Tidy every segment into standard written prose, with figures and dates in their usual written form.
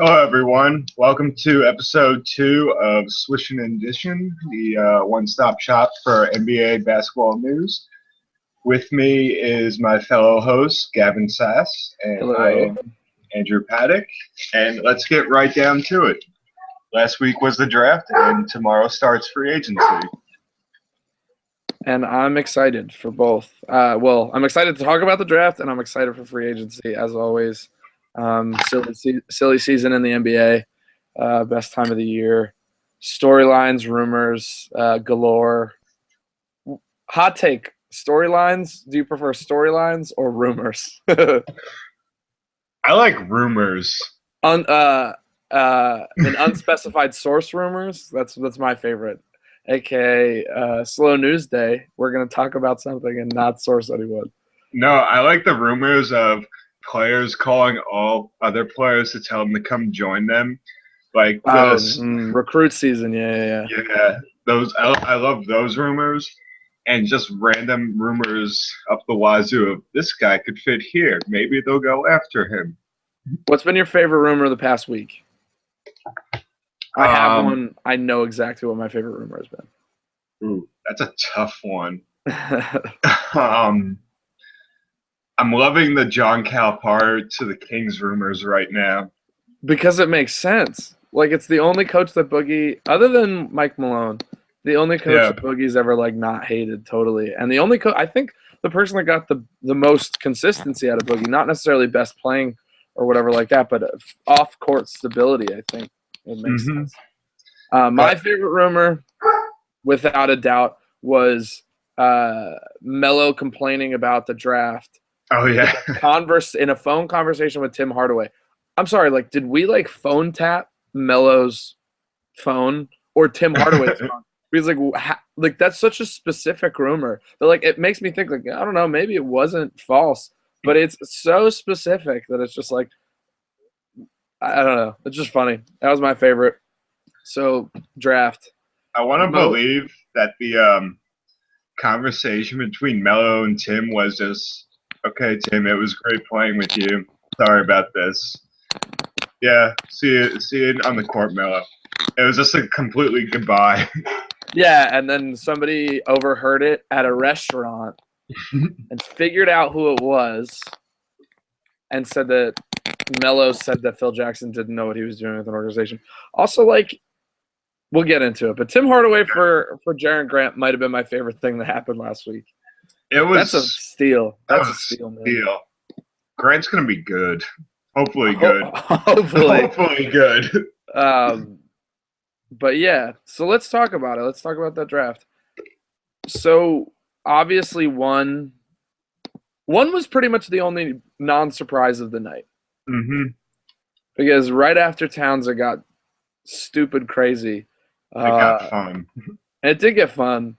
Hello, everyone. Welcome to episode 2 of Swishin and Dishin, the one-stop shop for NBA basketball news. With me is my fellow host, Gavin Sass, and I Hello. am Andrew Paddock. And let's get right down to it. Last week was the draft, and tomorrow starts free agency. And I'm excited for both. I'm excited to talk about the draft, and I'm excited for free agency, as always. Silly season in the NBA, best time of the year. Storylines, rumors, galore. Hot take, storylines. Do you prefer storylines or rumors? I like rumors. An unspecified source rumors. That's my favorite. AKA slow news day. We're gonna talk about something and not source anyone. No, I like the rumors of players calling all other players to tell them to come join them. Like this. Recruit season. Yeah. Yeah, I love those rumors, and just random rumors up the wazoo of this guy could fit here. Maybe they'll go after him. What's been your favorite rumor of the past week? I have one. I know exactly what my favorite rumor has been. Ooh, that's a tough one. I'm loving the John Calipari to the Kings rumors right now. Because it makes sense. Like, it's the only coach that Boogie, other than Mike Malone, the only coach that Boogie's ever, not hated totally. And the only I think the person that got the most consistency out of Boogie, not necessarily best playing or whatever like that, but off-court stability, I think it makes sense. My favorite rumor, without a doubt, was Melo complaining about the draft. Oh, yeah. In a phone conversation with Tim Hardaway. I'm sorry, did we phone tap Melo's phone or Tim Hardaway's phone? Because that's such a specific rumor that it makes me think I don't know, maybe it wasn't false, but it's so specific that it's just I don't know. It's just funny. That was my favorite. So draft. I want to believe that the conversation between Melo and Tim was just, okay, Tim, it was great playing with you. Sorry about this. Yeah, see you on the court, Melo. It was just a completely goodbye. Yeah, and then somebody overheard it at a restaurant and figured out who it was and said that Melo said that Phil Jackson didn't know what he was doing with an organization. Also, we'll get into it, but Tim Hardaway for Jaren Grant might have been my favorite thing that happened last week. That's a steal. That's a steal, man. Steal. Grant's gonna be good. Hopefully good. Hopefully good. But yeah, so let's talk about it. Let's talk about that draft. So obviously one was pretty much the only non-surprise of the night. Mm-hmm. Because right after Towns, it got stupid crazy. It got fun. It did get fun.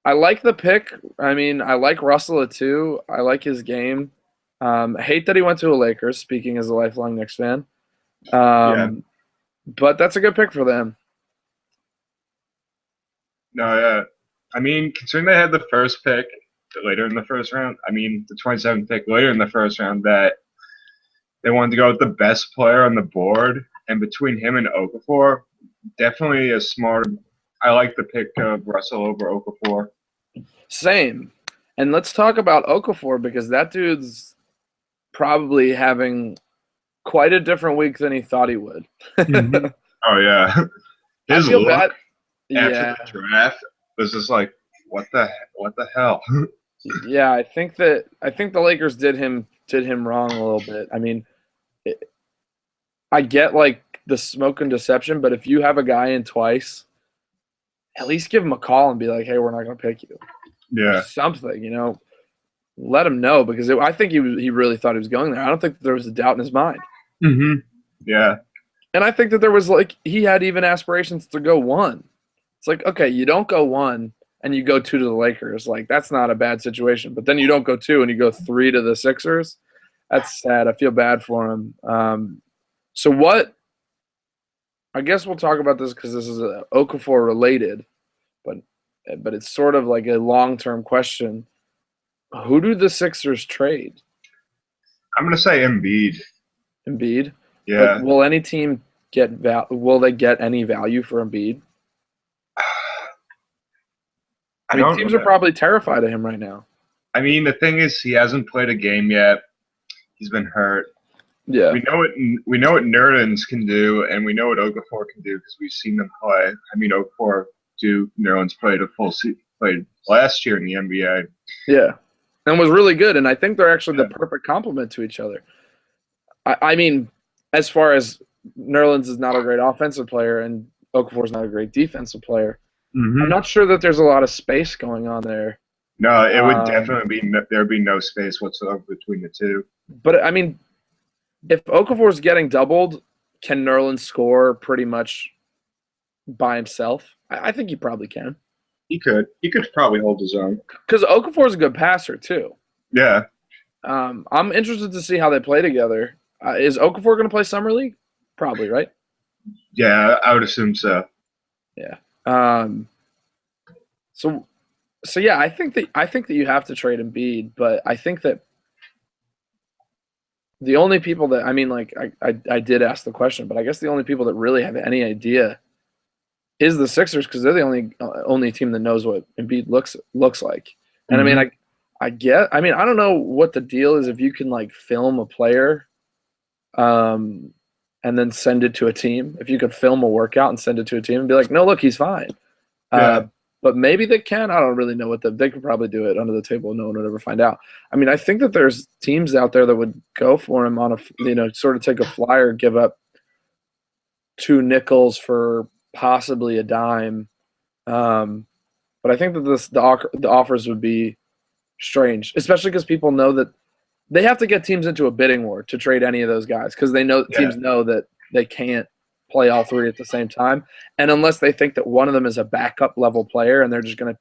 I like the pick. I mean, I like Russell too. I like his game. I hate that he went to a Lakers, speaking as a lifelong Knicks fan. But that's a good pick for them. No, yeah. I mean, considering they had the first pick later in the first round, the 27th pick later in the first round, that they wanted to go with the best player on the board, and between him and Okafor, definitely a smart. I like the pick of Russell over Okafor. Same. And let's talk about Okafor because that dude's probably having quite a different week than he thought he would. Mm-hmm. Oh, yeah. His look bad. After the draft was just what the hell? Yeah, I think the Lakers did him wrong a little bit. I mean, I get the smoke and deception, but if you have a guy in twice, at least give him a call and be like, "Hey, we're not going to pick you." Yeah, something, let him know because I think he really thought he was going there. I don't think there was a doubt in his mind. Mm-hmm. Yeah, and I think that there was he had even aspirations to go 1. It's okay, you don't go 1 and you go 2 to the Lakers. That's not a bad situation. But then you don't go 2 and you go 3 to the Sixers. That's sad. I feel bad for him. So what? I guess we'll talk about this because this is Okafor related, but it's sort of a long-term question. Who do the Sixers trade? I'm going to say Embiid. Embiid? But Yeah. will any team will they get any value for Embiid? I I mean, don't teams are know. probably terrified of him right now. I mean, the thing is, he hasn't played a game yet. He's been hurt. Yeah. We know what Nerlens can do, and we know what Okafor can do because we've seen them play. I mean, Okafor, Duke, Nerlens played last year in the NBA. Yeah. And was really good. And I think they're actually the Yeah. perfect complement to each other. I mean, as far as Nerlens is not a great offensive player and Okafor's not a great defensive player, I'm Hmm. not sure that there's a lot of space going on there. No, it would Um, definitely be there'd be no space whatsoever between the two. but I mean, if Okafor's getting doubled, can Nerlens score pretty much by himself? I think he probably can. He could probably hold his own. Because Okafor's a good passer, too. Yeah, I'm interested to see how they play together. Is Okafor going to play Summer League? Probably, right? yeah, I would assume so. Yeah. Um, so yeah, I think that you have to trade Embiid, but I think that the only people that I mean, like I did ask the question, but I guess the only people that really have any idea is the Sixers because they're the only team that knows what Embiid looks like. And I mean, Hmm. I mean, I don't know what the deal is if you can like film a player, um, and then send it to a team. If you could film a workout and send it to a team and be like, no, look, he's fine. Uh, Yeah, but maybe they can. I don't really know what they could probably do it under the table. And no one would ever find out. I mean, I think that there's teams out there that would go for him on sort of take a flyer, give up two nickels for possibly a dime. Um, but I think that the offers would be strange, especially because people know that they have to get teams into a bidding war to trade any of those guys because yeah. teams know that they can't play all three at the same time, and unless they think that one of them is a backup level player, and they're just gonna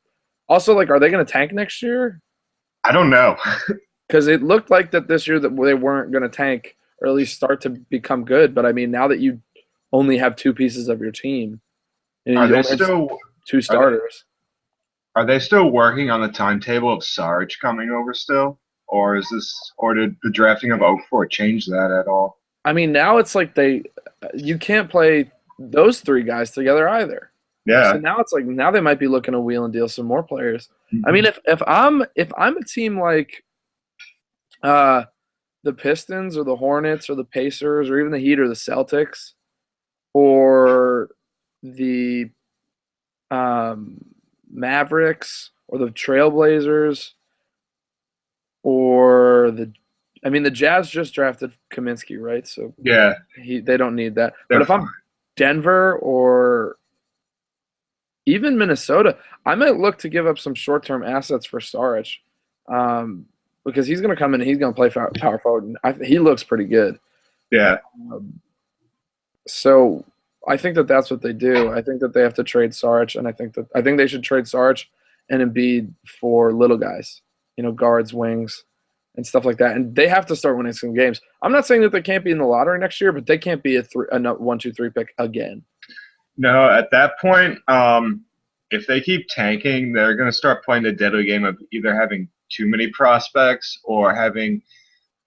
also like, are they gonna tank next year? I don't know. Because it looked like that this year that they weren't gonna tank or at least start to become good. But I mean, now that you only have two pieces of your team, and Are you they only have still two are they starters. are they still working on the timetable of Sarge coming over still, or did the drafting of Okafor change that at all? I mean, now it's like you can't play those three guys together either. So Yeah. now it's like now they might be looking to wheel and deal some more players. I mean, Hmm. if I'm a team like uh, the Pistons or the Hornets or the Pacers or even the Heat or the Celtics or the um, Mavericks or the Trailblazers or I mean, the Jazz just drafted Kaminsky, right? So Yeah, they don't need that. But they're if fine. I'm Denver or even Minnesota, I might look to give up some short-term assets for Saric, um, because he's going to come in and he's going to play power forward. And he looks pretty good. Yeah. Um, so I think that that's what they do. I think that they have to trade Saric, and I think they should trade Saric and Embiid for little guys, guards, wings, and stuff like that. And they have to start winning some games. I'm not saying that they can't be in the lottery next year, but they can't be a 1, 2, 3 pick again. No, at that point, if they keep tanking, they're going to start playing the deadly game of either having too many prospects or having.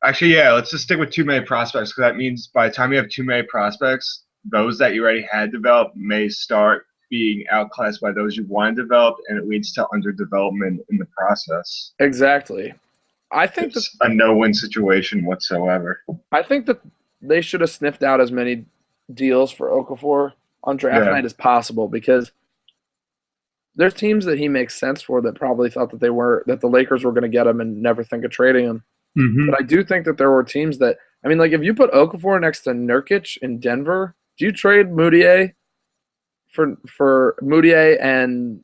Actually, yeah, let's just stick with too many prospects because that means by the time you have too many prospects, those that you already had developed may start being outclassed by those you want to develop, and it leads to underdevelopment in the process. Exactly. I think that It's a no-win situation whatsoever. I think that they should have sniffed out as many deals for Okafor on draft Yeah. night as possible because there's teams that he makes sense for that probably thought that the Lakers were going to get him and never think of trading him. Hmm. But I do think that there were teams that I mean, like if you put Okafor next to Nurkic in Denver, do you trade Moutier for Moutier and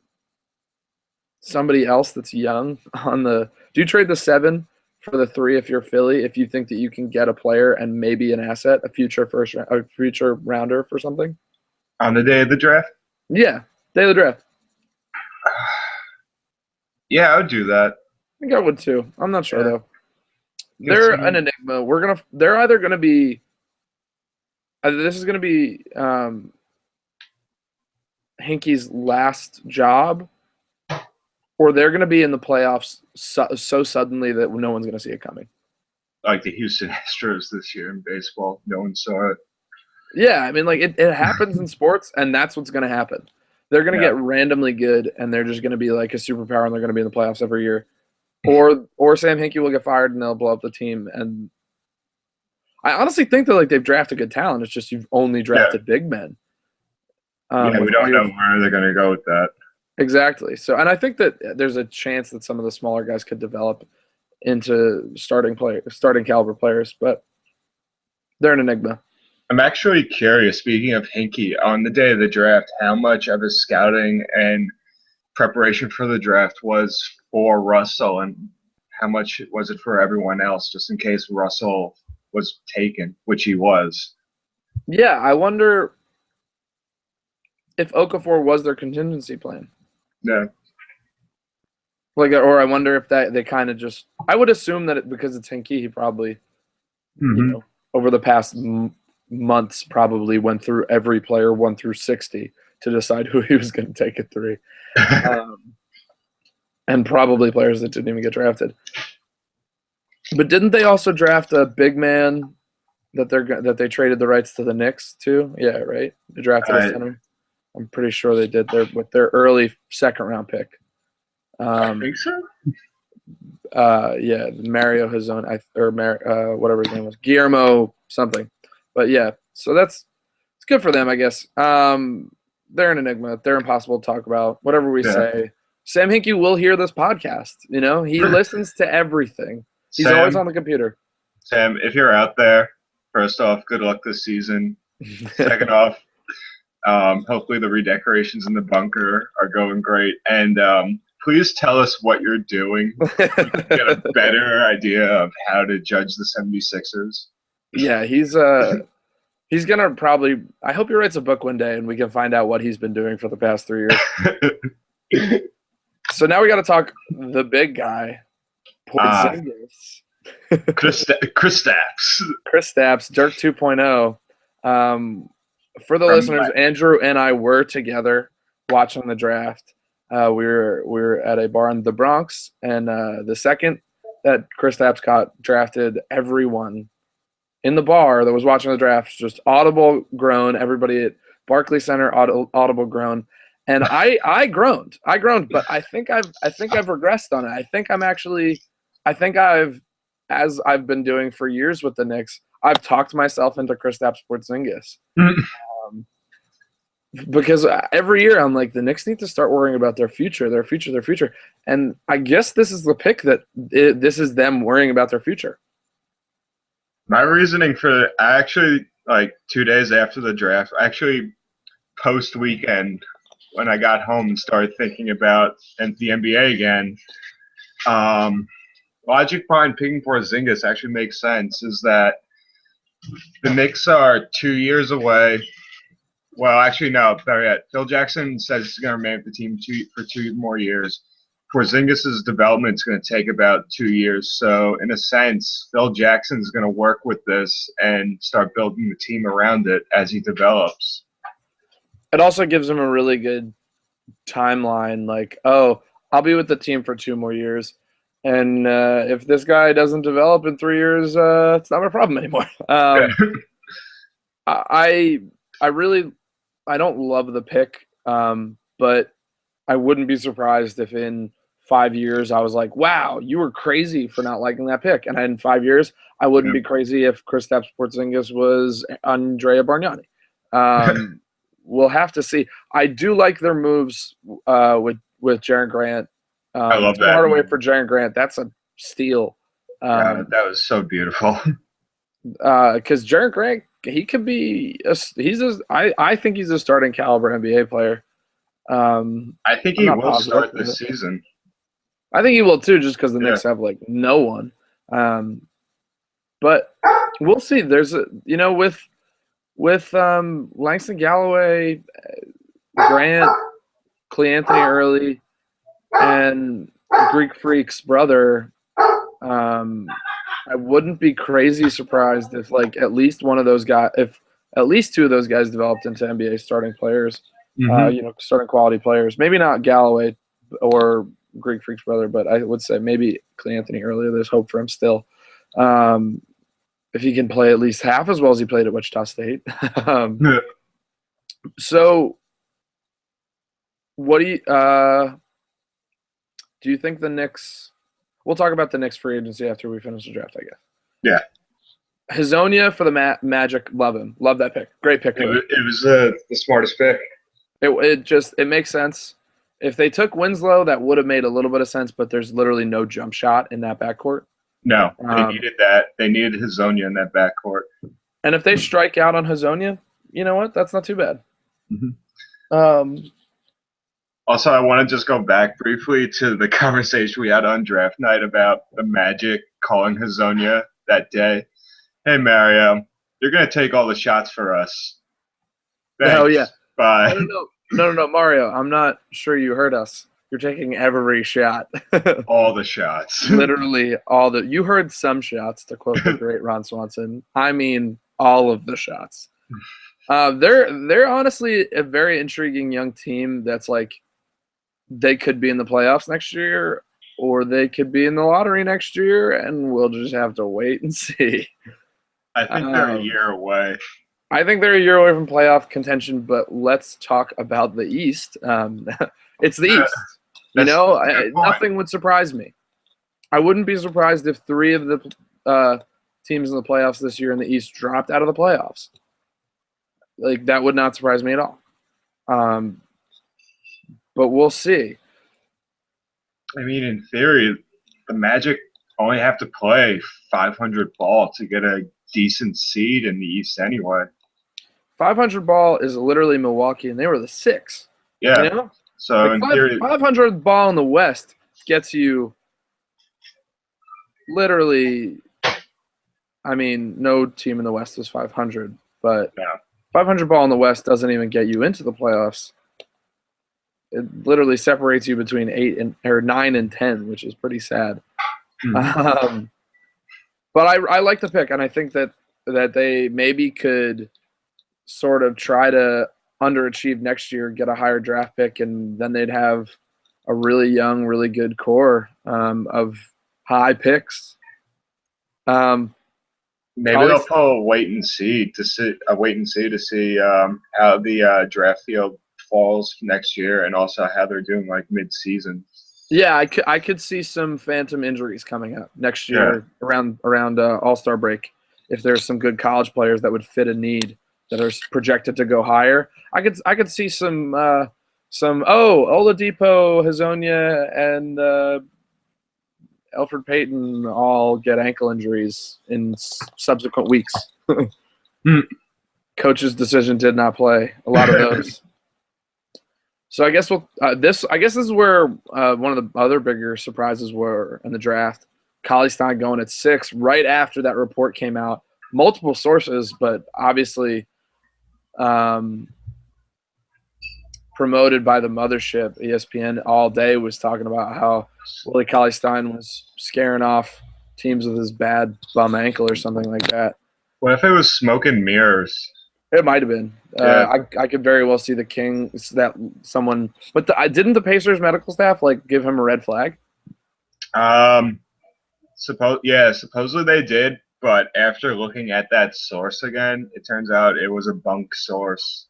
somebody else that's young on the? Do you trade the 7 for the 3 if you're Philly if you think that you can get a player and maybe an asset, a future rounder for something? On the day of the draft? Yeah, day of the draft. Yeah, I would do that. I think I would too. I'm not sure Yeah. though. Get They're an some. enigma. They're either gonna be. This is gonna be Hinky's last job, or they're gonna be in the playoffs so suddenly that no one's gonna see it coming. like the Houston Astros this year in baseball. No one saw it. Yeah, I mean, like it happens in sports, and that's what's going to happen. They're going to Yeah. get randomly good, and they're just going to be like a superpower, and they're going to be in the playoffs every year. Or Sam Hinkie will get fired, and they'll blow up the team. And I honestly think that like they've drafted good talent. It's just you've only drafted big men. Yeah, we With don't all know your where they're going to go with that. exactly. So, and I think that there's a chance that some of the smaller guys could develop into starting caliber players, but they're an enigma. I'm actually curious, speaking of Hinkie, on the day of the draft, how much of his scouting and preparation for the draft was for Russell and how much was it for everyone else, just in case Russell was taken, which he was. Yeah, I wonder if Okafor was their contingency plan. Yeah. Like, or I wonder if that they kind of just. I would assume that because it's Hinkie, he probably, over the past months, probably went through every player 1 through 60 to decide who he was going to take at 3, and probably players that didn't even get drafted. But didn't they also draft a big man that they traded the rights to the Knicks too? Yeah, right. They drafted a center. I'm pretty sure they did with their early second round pick. I think so. Yeah, Mario Hazon, whatever his name was, Guillermo something. But yeah, so it's good for them, I guess. They're an enigma. They're impossible to talk about. Whatever we say, Sam Hinkie will hear this podcast. He listens to everything. He's always on the computer. Sam, if you're out there, first off, good luck this season. Second off, hopefully the redecorations in the bunker are going great. And please tell us what you're doing. We can get a better idea of how to judge the 76ers. Yeah, he's gonna probably. I hope he writes a book one day, and we can find out what he's been doing for the past 3 years. So now we got to talk the big guy, Porzingis. Kristaps, Dirk 2.0. For the listeners, Andrew and I were together watching the draft. We were at a bar in the Bronx, and the second that Kristaps got drafted, everyone in the bar that was watching the draft just audible groan. Everybody at Barclays Center audible groan, and I groaned, but I think I've regressed on it. As I've been doing for years with the Knicks, I've talked myself into Kristaps Porzingis. Because every year I'm like, the Knicks need to start worrying about their future. And I guess this is the pick this is them worrying about their future. My reasoning for I actually, 2 days after the draft, actually post weekend when I got home and started thinking about the NBA again, logic behind picking Porzingis actually makes sense. Is that the Knicks are 2 years away. Well, actually, no, better yet. Phil Jackson says he's going to remain with the team for 2 more years. Porzingis' development is going to take about 2 years. So, in a sense, Phil Jackson is going to work with this and start building the team around it as he develops. It also gives him a really good timeline. Like, oh, I'll be with the team for 2 more years. And if this guy doesn't develop in 3 years, it's not my problem anymore. I don't love the pick, but I wouldn't be surprised if in 5 years I was like, wow, you were crazy for not liking that pick. And in 5 years, I wouldn't be crazy if Kristaps Porzingis was Andrea Bargnani. We'll have to see. I do like their moves with Jaren Grant. I love that. Hardaway for Jaren Grant. That's a steal. That was so beautiful. Because Jaren Grant, he could be. I think he's a starting caliber NBA player. I think he will start this season. I think he will too, just because the Knicks have no one. But we'll see. There's with Langston Galloway, Grant, Cleanthony Early, and Greek Freak's brother. I wouldn't be crazy surprised if at least one of those guys, if at least 2 of those guys developed into NBA starting players, starting quality players. Maybe not Galloway or Greek Freak's brother, but I would say maybe Cleanthony Early. There's hope for him still. If he can play at least half as well as he played at Wichita State. So, what do you think the Knicks? We'll talk about the Knicks free agency after we finish the draft, I guess. Yeah. Hazonia for the Magic, love him. Love that pick. Great pick. It was the smartest pick. It makes sense. If they took Winslow, that would have made a little bit of sense, but there's literally no jump shot in that backcourt. No, they needed that. They needed Hazonia in that backcourt. And if they strike out on Hazonia, you know what? That's not too bad. Mm-hmm. Also, I want to just go back briefly to the conversation we had on draft night about the Magic calling Hazonia that day. Hey, Mario, you're going to take all the shots for us. Thanks. Oh, yeah. Bye. No, Mario, I'm not sure you heard us. You're taking every shot. All the shots. Literally all the – you heard some shots, to quote the great Ron Swanson. I mean all of the shots. They're honestly a very intriguing young team that's like they could be in the playoffs next year or they could be in the lottery next year, and we'll just have to wait and see. I think they're a year away. I think they're a year away from playoff contention, but let's talk about the East. It's the East. Nothing would surprise me. I wouldn't be surprised if 3 of the teams in the playoffs this year in the East dropped out of the playoffs. Like, that would not surprise me at all. But we'll see. I mean, in theory, the Magic only have to play 500 ball to get a decent seed in the East anyway. 500 ball is literally Milwaukee, and they were the 6. Yeah. You know? So like in theory, 500 ball in the West gets you literally. I mean, no team in the West is 500, but 500 ball in the West doesn't even get you into the playoffs. It literally separates you between 9 and 10, which is pretty sad. Mm-hmm. But I like the pick, and I think that they maybe could sort of try to underachieve next year, get a higher draft pick, and then they'd have a really young, really good core of high picks. Maybe they'll pull a wait and see to see how the draft field falls next year, and also how they're doing like mid-season. Yeah, I could see some phantom injuries coming up next year around All-Star break. If there's some good college players that would fit a need that are projected to go higher, I could see some Oladipo, Hazonia, and Elfrid Payton all get ankle injuries in subsequent weeks. Coach's decision did not play a lot of those. So I guess this is where one of the other bigger surprises were in the draft. Cauley-Stein going at 6 right after that report came out. Multiple sources, but obviously promoted by the mothership. ESPN all day was talking about how Willie Cauley-Stein was scaring off teams with his bad bum ankle or something like that. What if it was smoke and mirrors? It might have been. I could very well see the Kings that someone, but didn't the Pacers medical staff like give him a red flag? Supposedly they did, but after looking at that source again, it turns out it was a bunk source.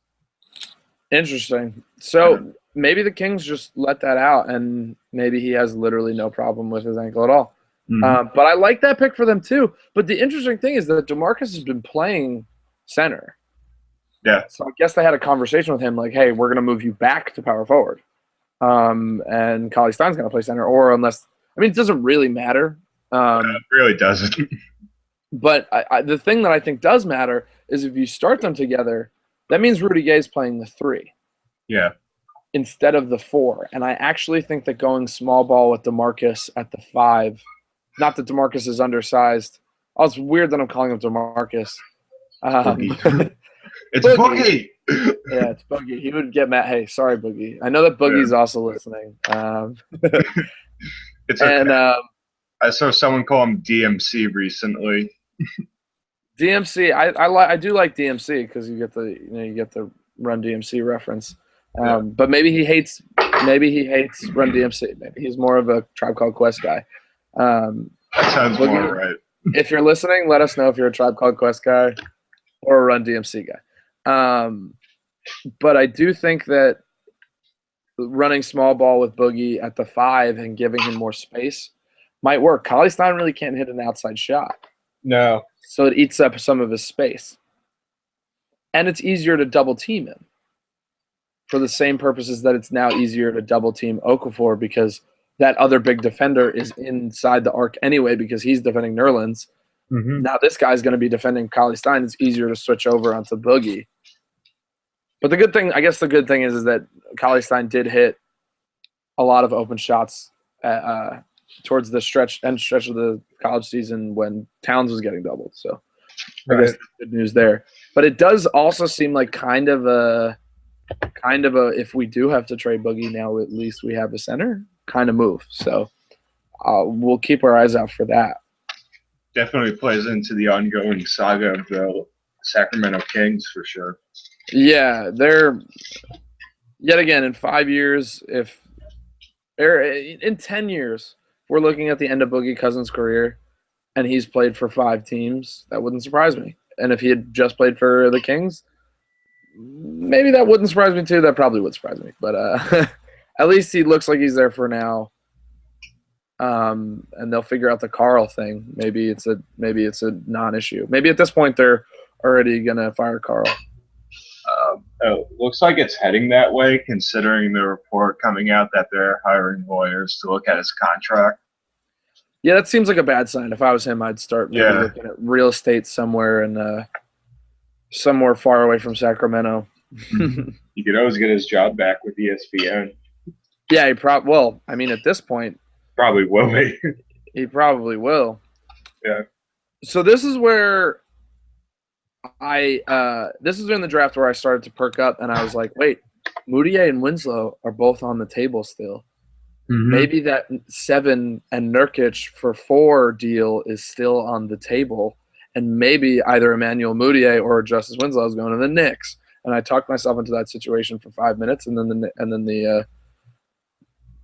Interesting. So maybe the Kings just let that out, and maybe he has literally no problem with his ankle at all. Mm-hmm. But I like that pick for them too. But the interesting thing is that DeMarcus has been playing center. Yeah. So I guess they had a conversation with him like, hey, we're going to move you back to power forward. And Cauley-Stein's going to play center, or unless – I mean, it doesn't really matter. It really doesn't. But the thing that I think does matter is if you start them together, that means Rudy Gay's playing the 3. Yeah. Instead of the 4. And I actually think that going small ball with DeMarcus at the 5 – not that DeMarcus is undersized. Oh, it's weird that I'm calling him DeMarcus. It's Boogie. Yeah, it's Boogie. He would get mad. Hey, sorry, Boogie. I know that Boogie's also listening. It's okay. And I saw someone call him DMC recently. DMC, I do like DMC because you get the Run DMC reference. But maybe he hates Run DMC. Maybe he's more of a Tribe Called Quest guy. That sounds Boogie, more right. if you're listening, let us know if you're a Tribe Called Quest guy or a Run DMC guy. But I do think that running small ball with Boogie at the 5 and giving him more space might work. Cauley Stein really can't hit an outside shot. No. So it eats up some of his space. And it's easier to double team him for the same purposes that it's now easier to double team Okafor because that other big defender is inside the arc anyway because he's defending Nerlens. Mm-hmm. Now this guy's going to be defending Cauley Stein. It's easier to switch over onto Boogie. But the good thing is that Cauley Stein did hit a lot of open shots towards the stretch of the college season when Towns was getting doubled. So I guess that's good news there. But it does also seem like kind of a if we do have to trade Boogie now, at least we have a center kind of move. So we'll keep our eyes out for that. Definitely plays into the ongoing saga of the Sacramento Kings for sure. Yeah, they're yet again in 5 years, in 10 years, we're looking at the end of Boogie Cousins' career, and he's played for 5 teams. That wouldn't surprise me. And if he had just played for the Kings, maybe that wouldn't surprise me too. That probably would surprise me, but at least he looks like he's there for now. And they'll figure out the Carl thing. Maybe it's a non-issue. Maybe at this point they're already gonna fire Carl. Looks like it's heading that way, considering the report coming out that they're hiring lawyers to look at his contract. Yeah, that seems like a bad sign. If I was him, I'd start maybe looking at real estate somewhere and somewhere far away from Sacramento. You could always get his job back with ESPN. Yeah, at this point, probably will be. He probably will. Yeah. So this is where this is in the draft where I started to perk up, and I was like, wait, Moutier and Winslow are both on the table still. Mm-hmm. Maybe that 7 and Nurkic for 4 deal is still on the table, and maybe either Emmanuel Moutier or Justice Winslow is going to the Knicks. And I talked myself into that situation for 5 minutes, and then the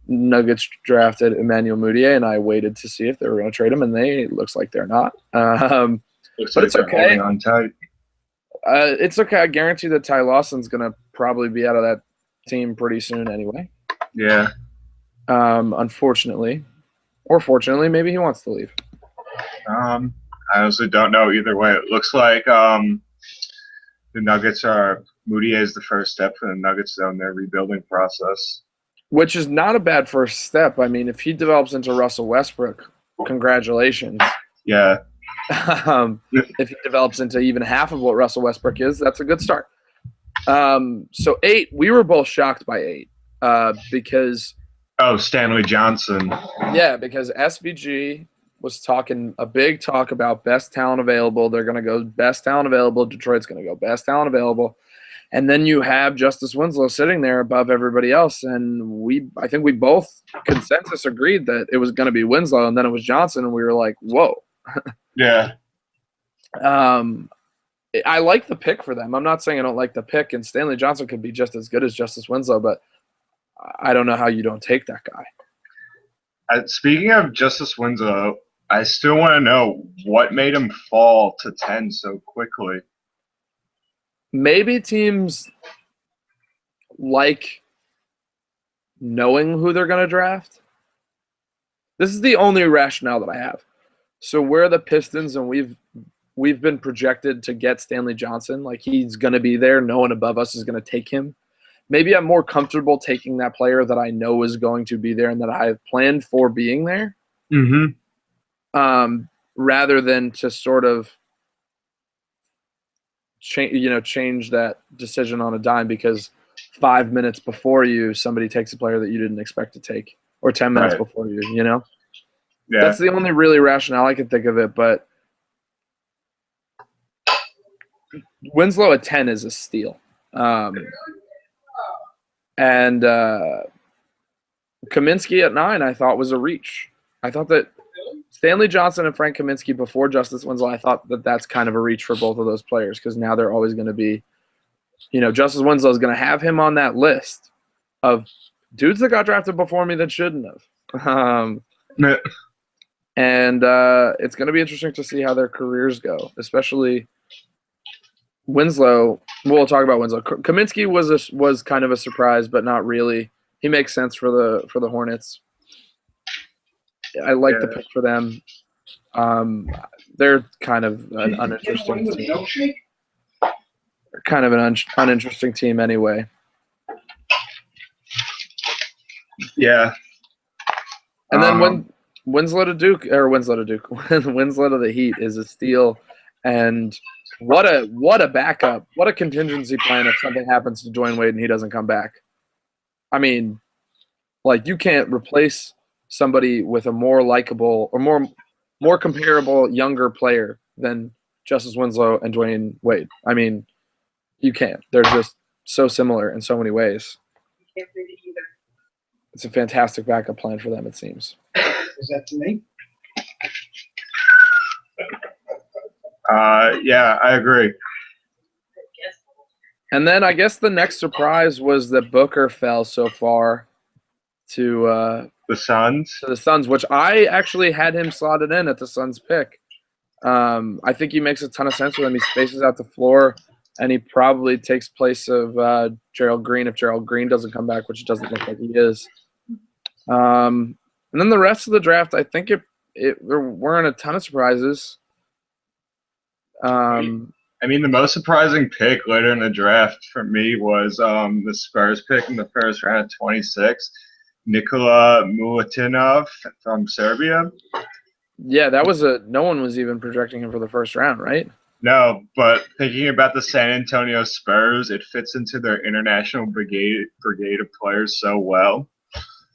Nuggets drafted Emmanuel Mudiay, and I waited to see if they were going to trade him, and it looks like they're not. But it's okay. On tight. It's okay. I guarantee that Ty Lawson's going to probably be out of that team pretty soon anyway. Yeah. Unfortunately. Or fortunately, maybe he wants to leave. I honestly don't know either way. It looks like the Nuggets Moutier is the first step for the Nuggets though in their rebuilding process. Which is not a bad first step. I mean, if he develops into Russell Westbrook, congratulations. Yeah. If he develops into even half of what Russell Westbrook is, that's a good start. So 8, we were both shocked by 8 because – Stanley Johnson. Yeah, because SVG was talking a big talk about best talent available. They're going to go best talent available. Detroit's going to go best talent available. And then you have Justice Winslow sitting there above everybody else. And I think we both consensus agreed that it was going to be Winslow, and then it was Johnson, and we were like, whoa. Yeah. I like the pick for them. I'm not saying I don't like the pick, and Stanley Johnson could be just as good as Justice Winslow, but I don't know how you don't take that guy. Speaking of Justice Winslow, I still want to know what made him fall to 10 so quickly. Maybe teams like knowing who they're going to draft. This is the only rationale that I have. So we're the Pistons, and we've been projected to get Stanley Johnson. Like, he's going to be there. No one above us is going to take him. Maybe I'm more comfortable taking that player that I know is going to be there and that I have planned for being there, rather than to sort of change that decision on a dime because 5 minutes before you, somebody takes a player that you didn't expect to take, or 10 minutes before you, Yeah. That's the only really rationale I can think of it, but Winslow at 10 is a steal. And Kaminsky at 9 I thought was a reach. I thought that Stanley Johnson and Frank Kaminsky before Justice Winslow, I thought that that's kind of a reach for both of those players because now they're always going to be, Justice Winslow is going to have him on that list of dudes that got drafted before me that shouldn't have. And it's going to be interesting to see how their careers go, especially Winslow. We'll talk about Winslow. Kaminsky was kind of a surprise, but not really. He makes sense for the Hornets. I like the pick for them. They're kind of an uninteresting team. They're kind of an uninteresting team anyway. Yeah. And then when Winslow to the Heat is a steal, and what a backup, what a contingency plan if something happens to Dwayne Wade and he doesn't come back. I mean, like, you can't replace somebody with a more likable or more comparable younger player than Justice Winslow and Dwayne Wade. I mean, you can't. They're just so similar in so many ways. Can't read it either. It's a fantastic backup plan for them, it seems. Is that to me? Yeah, I agree. And then I guess the next surprise was that Booker fell so far to The Suns. the Suns, which I actually had him slotted in at the Suns pick. I think he makes a ton of sense for them. He spaces out the floor, and he probably takes place of Gerald Green if Gerald Green doesn't come back, which it doesn't look like he is. And then the rest of the draft, I think there weren't a ton of surprises. I mean, the most surprising pick later in the draft for me was the Spurs pick in the first round at 26, Nikola Milutinov from Serbia. Yeah, that was no one was even projecting him for the first round, right? No, but thinking about the San Antonio Spurs, it fits into their international brigade of players so well.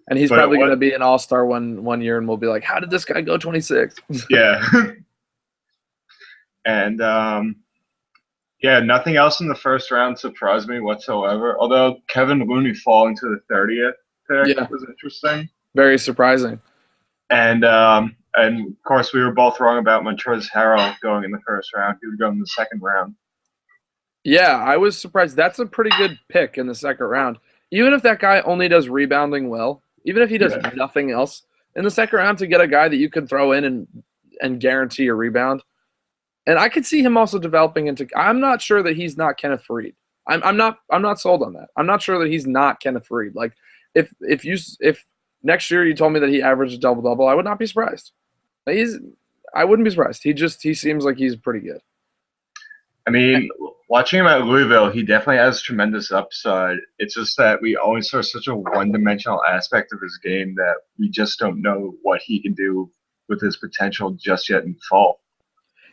And he's probably going to be an all-star one year, and we'll be like, how did this guy go 26? Yeah. And, yeah, nothing else in the first round surprised me whatsoever. Although Kevin Looney falling to the 30th pick was interesting. Very surprising. And of course, we were both wrong about Montrezl Harrell going in the first round. He would go in the second round. Yeah, I was surprised. That's a pretty good pick in the second round. Even if that guy only does rebounding well, even if he does nothing else, in the second round to get a guy that you can throw in and guarantee a rebound. And I could see him also developing into – I'm not sure that he's not Kenneth Faried. I'm not sold on that. I'm not sure that he's not Kenneth Faried. Like, if next year you told me that he averaged a double-double, I would not be surprised. I wouldn't be surprised. He seems like he's pretty good. I mean, watching him at Louisville, he definitely has tremendous upside. It's just that we always saw such a one-dimensional aspect of his game that we just don't know what he can do with his potential just yet in fall.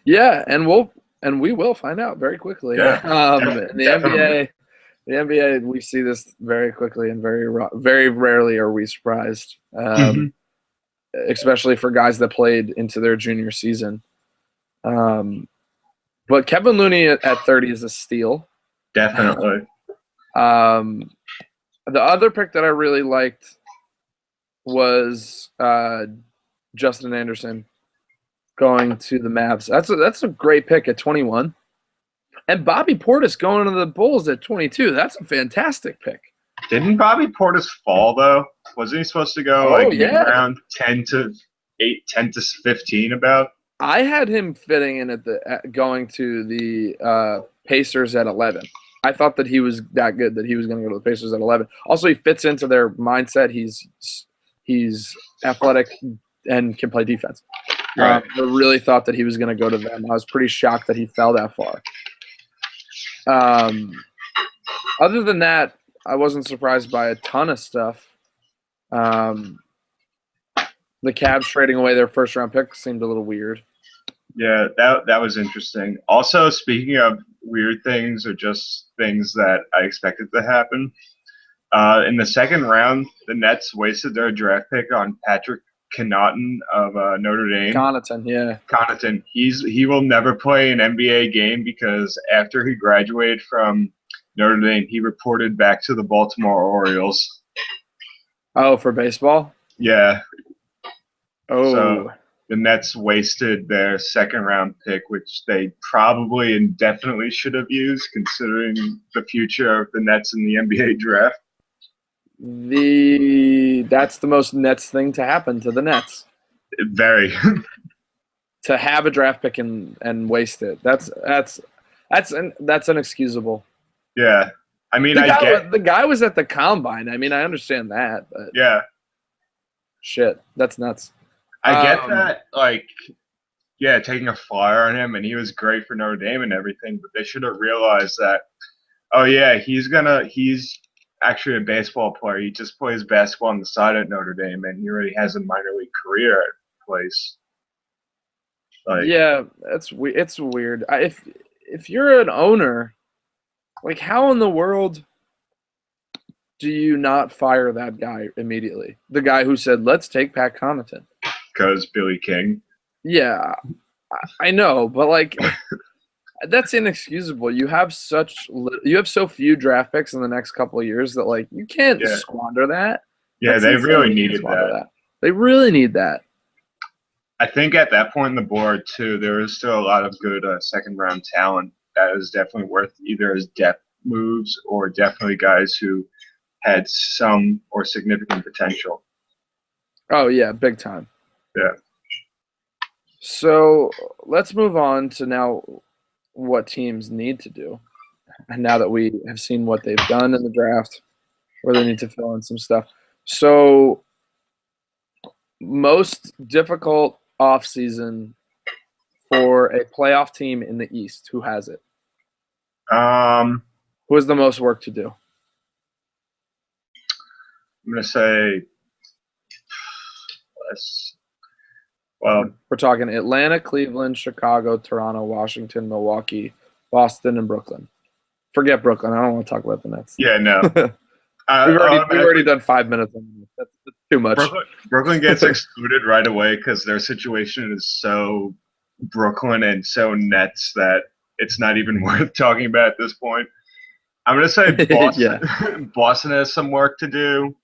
Yeah, and we will find out very quickly. Yeah, in the NBA, we see this very quickly, and very rarely are we surprised, especially for guys that played into their junior season. But Kevin Looney at 30 is a steal. Definitely. The other pick that I really liked was Justin Anderson going to the Mavs. That's a great pick at 21. And Bobby Portis going to the Bulls at 22. That's a fantastic pick. Didn't Bobby Portis fall, though? Wasn't he supposed to go around 10 to 15 about? I had him fitting in going to the Pacers at 11. I thought that he was that good that he was going to go to the Pacers at 11. Also, he fits into their mindset. He's athletic and can play defense. Right. I really thought that he was going to go to them. I was pretty shocked that he fell that far. Other than that, I wasn't surprised by a ton of stuff. The Cavs trading away their first-round pick seemed a little weird. Yeah, that was interesting. Also, speaking of weird things or just things that I expected to happen, in the second round, the Nets wasted their draft pick on Patrick Connaughton of Notre Dame. Connaughton. He will never play an NBA game because after he graduated from Notre Dame, he reported back to the Baltimore Orioles. Oh, for baseball? Yeah. Oh. So the Nets wasted their second-round pick, which they probably and definitely should have used, considering the future of the Nets in the NBA draft. That's the most Nets thing to happen to the Nets. Very. To have a draft pick and waste it. That's inexcusable. Yeah. I mean, The guy was at the combine. I mean, I understand that, but yeah. shit, that's nuts. I get that, like, yeah, taking a flyer on him, and he was great for Notre Dame and everything, but they should have realized that, oh, yeah, he's actually a baseball player. He just plays basketball on the side at Notre Dame, and he already has a minor league career at place. Like, yeah, it's weird. If you're an owner, like, how in the world do you not fire that guy immediately? The guy who said, "Let's take Pat Connaughton." because Billy King. Yeah, I know, but like, that's inexcusable. You have so few draft picks in the next couple of years that like you can't squander that. Yeah, That's they insane. really needed that. They really need that. I think at that point in the board too, there was still a lot of good second round talent that is definitely worth either as depth moves or definitely guys who had some or significant potential. Oh yeah, big time. Yeah. So let's move on to now what teams need to do. And now that we have seen what they've done in the draft, where they need to fill in some stuff. So most difficult offseason for a playoff team in the East, who has it? Who has the most work to do? I'm going to say, well, we're talking Atlanta, Cleveland, Chicago, Toronto, Washington, Milwaukee, Boston, and Brooklyn. Forget Brooklyn. I don't want to talk about the Nets. Yeah, no. We've already done 5 minutes on this. That's too much. Brooklyn gets excluded right away because their situation is so Brooklyn and so Nets that it's not even worth talking about at this point. I'm going to say Boston. Boston has some work to do.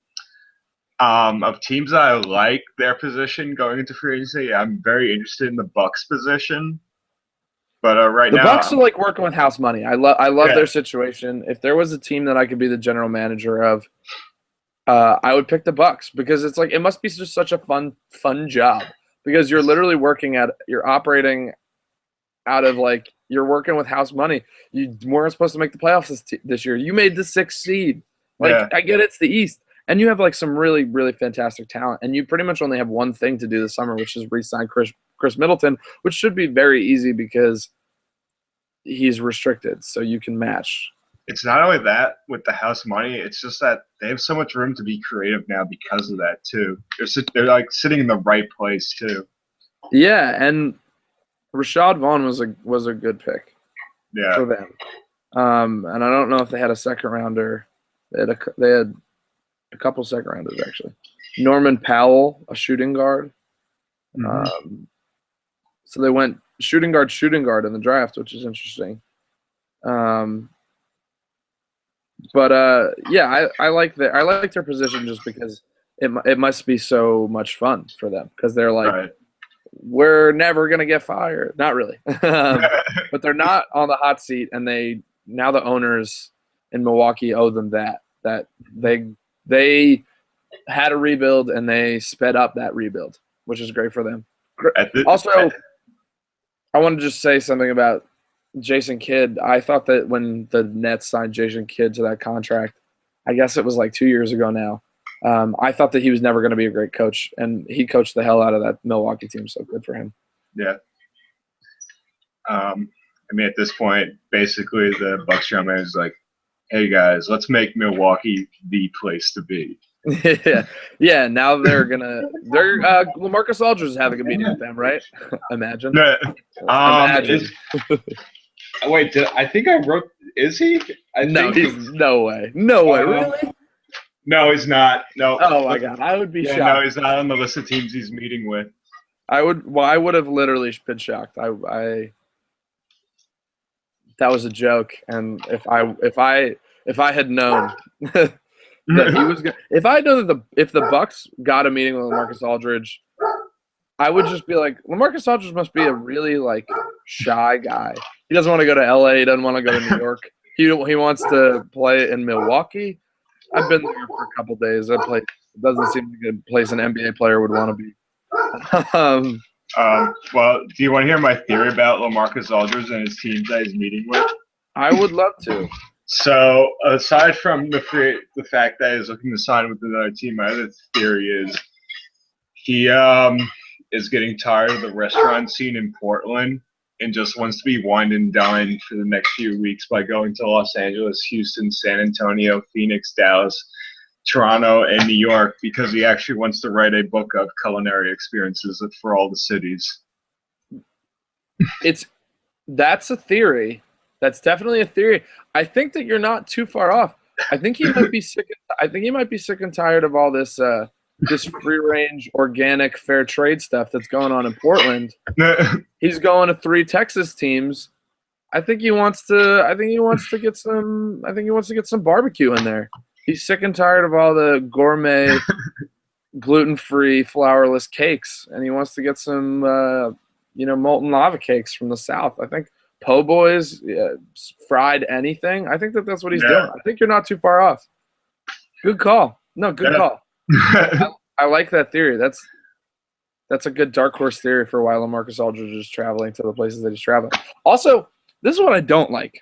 Of teams that I like their position going into free agency, I'm very interested in the Bucks position. But right now, the Bucks are like working with house money. I love their situation. If there was a team that I could be the general manager of, I would pick the Bucks because it's like it must be just such a fun job because you're literally you're operating out of like you're working with house money. You weren't supposed to make the playoffs this year. You made the 6th seed. Like I get it's the East. And you have like some really, really fantastic talent, and you pretty much only have one thing to do this summer, which is re-sign Chris Middleton, which should be very easy because he's restricted, so you can match. It's not only that with the house money; it's just that they have so much room to be creative now because of that too. They're like sitting in the right place too. Yeah, and Rashad Vaughn was a good pick. Yeah. For them. And I don't know if they had a second rounder. They had a couple second rounders actually. Norman Powell, a shooting guard. Mm-hmm. So they went shooting guard in the draft, which is interesting. But I like their position just because it must be so much fun for them because they're like we're never gonna get fired. Not really, but they're not on the hot seat, and now the owners in Milwaukee owe them that they had a rebuild and they sped up that rebuild, which is great for them. Also, I want to just say something about Jason Kidd. I thought that when the Nets signed Jason Kidd to that contract, I guess it was like 2 years ago now, I thought that he was never going to be a great coach, and he coached the hell out of that Milwaukee team, so good for him. Yeah. I mean, at this point, basically the Bucks general manager is like, hey, guys, let's make Milwaukee the place to be. Yeah. Now LaMarcus Aldridge is having a meeting with them, right? Imagine. Imagine. Wait, I think I wrote. Is he? No way. No way. Really? No, he's not. No. Oh my God, I would be shocked. No, he's not on the list of teams he's meeting with. I would have literally been shocked. That was a joke, and if I had known that he was gonna, if I know that if the Bucks got a meeting with LaMarcus Aldridge, I would just be like, LaMarcus Aldridge must be a really like shy guy. He doesn't want to go to LA. He doesn't want to go to New York. He wants to play in Milwaukee. I've been there for a couple days. It doesn't seem like a place an NBA player would want to be. Um, Well, do you want to hear my theory about LaMarcus Aldridge and his teams that he's meeting with? I would love to. So, aside from the fact that he's looking to sign with another team, my other theory is he is getting tired of the restaurant scene in Portland and just wants to be wined and dined for the next few weeks by going to Los Angeles, Houston, San Antonio, Phoenix, Dallas, Toronto, and New York because he actually wants to write a book of culinary experiences for all the cities. That's a theory. That's definitely a theory. I think that you're not too far off. I think he might be sick. I think he might be sick and tired of all this this free range, organic, fair trade stuff that's going on in Portland. He's going to 3 Texas teams. I think he wants to. I think he wants to get some. I think he wants to get some barbecue in there. He's sick and tired of all the gourmet, gluten-free, flourless cakes, and he wants to get some, molten lava cakes from the South. I think po' boys, fried anything. I think that's what he's doing. I think you're not too far off. Good call. No, good call. I like that theory. That's a good dark horse theory for why LaMarcus Aldridge is traveling to the places that he's traveling. Also, this is what I don't like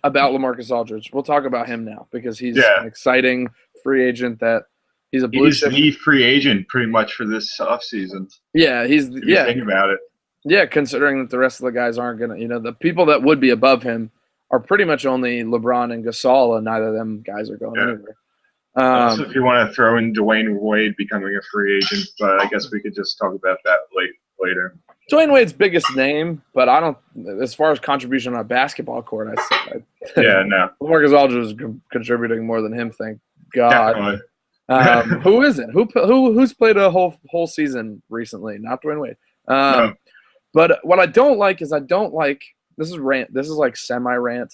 about LaMarcus Aldridge. We'll talk about him now because he's an exciting free agent that he's a blue chip. He's the free agent pretty much for this offseason. Yeah, Think about it. Yeah, considering that the rest of the guys aren't going to, the people that would be above him are pretty much only LeBron and Gasol, and neither of them guys are going anywhere. Also, if you want to throw in Dwayne Wade becoming a free agent, but I guess we could just talk about that later. Dwayne Wade's biggest name, but I don't. As far as contribution on a basketball court, no. LaMarcus Aldridge is contributing more than him. Thank God. Definitely. Who isn't? Who's played a whole season recently? Not Dwayne Wade. No. But what I don't like is this is rant. This is like semi rant,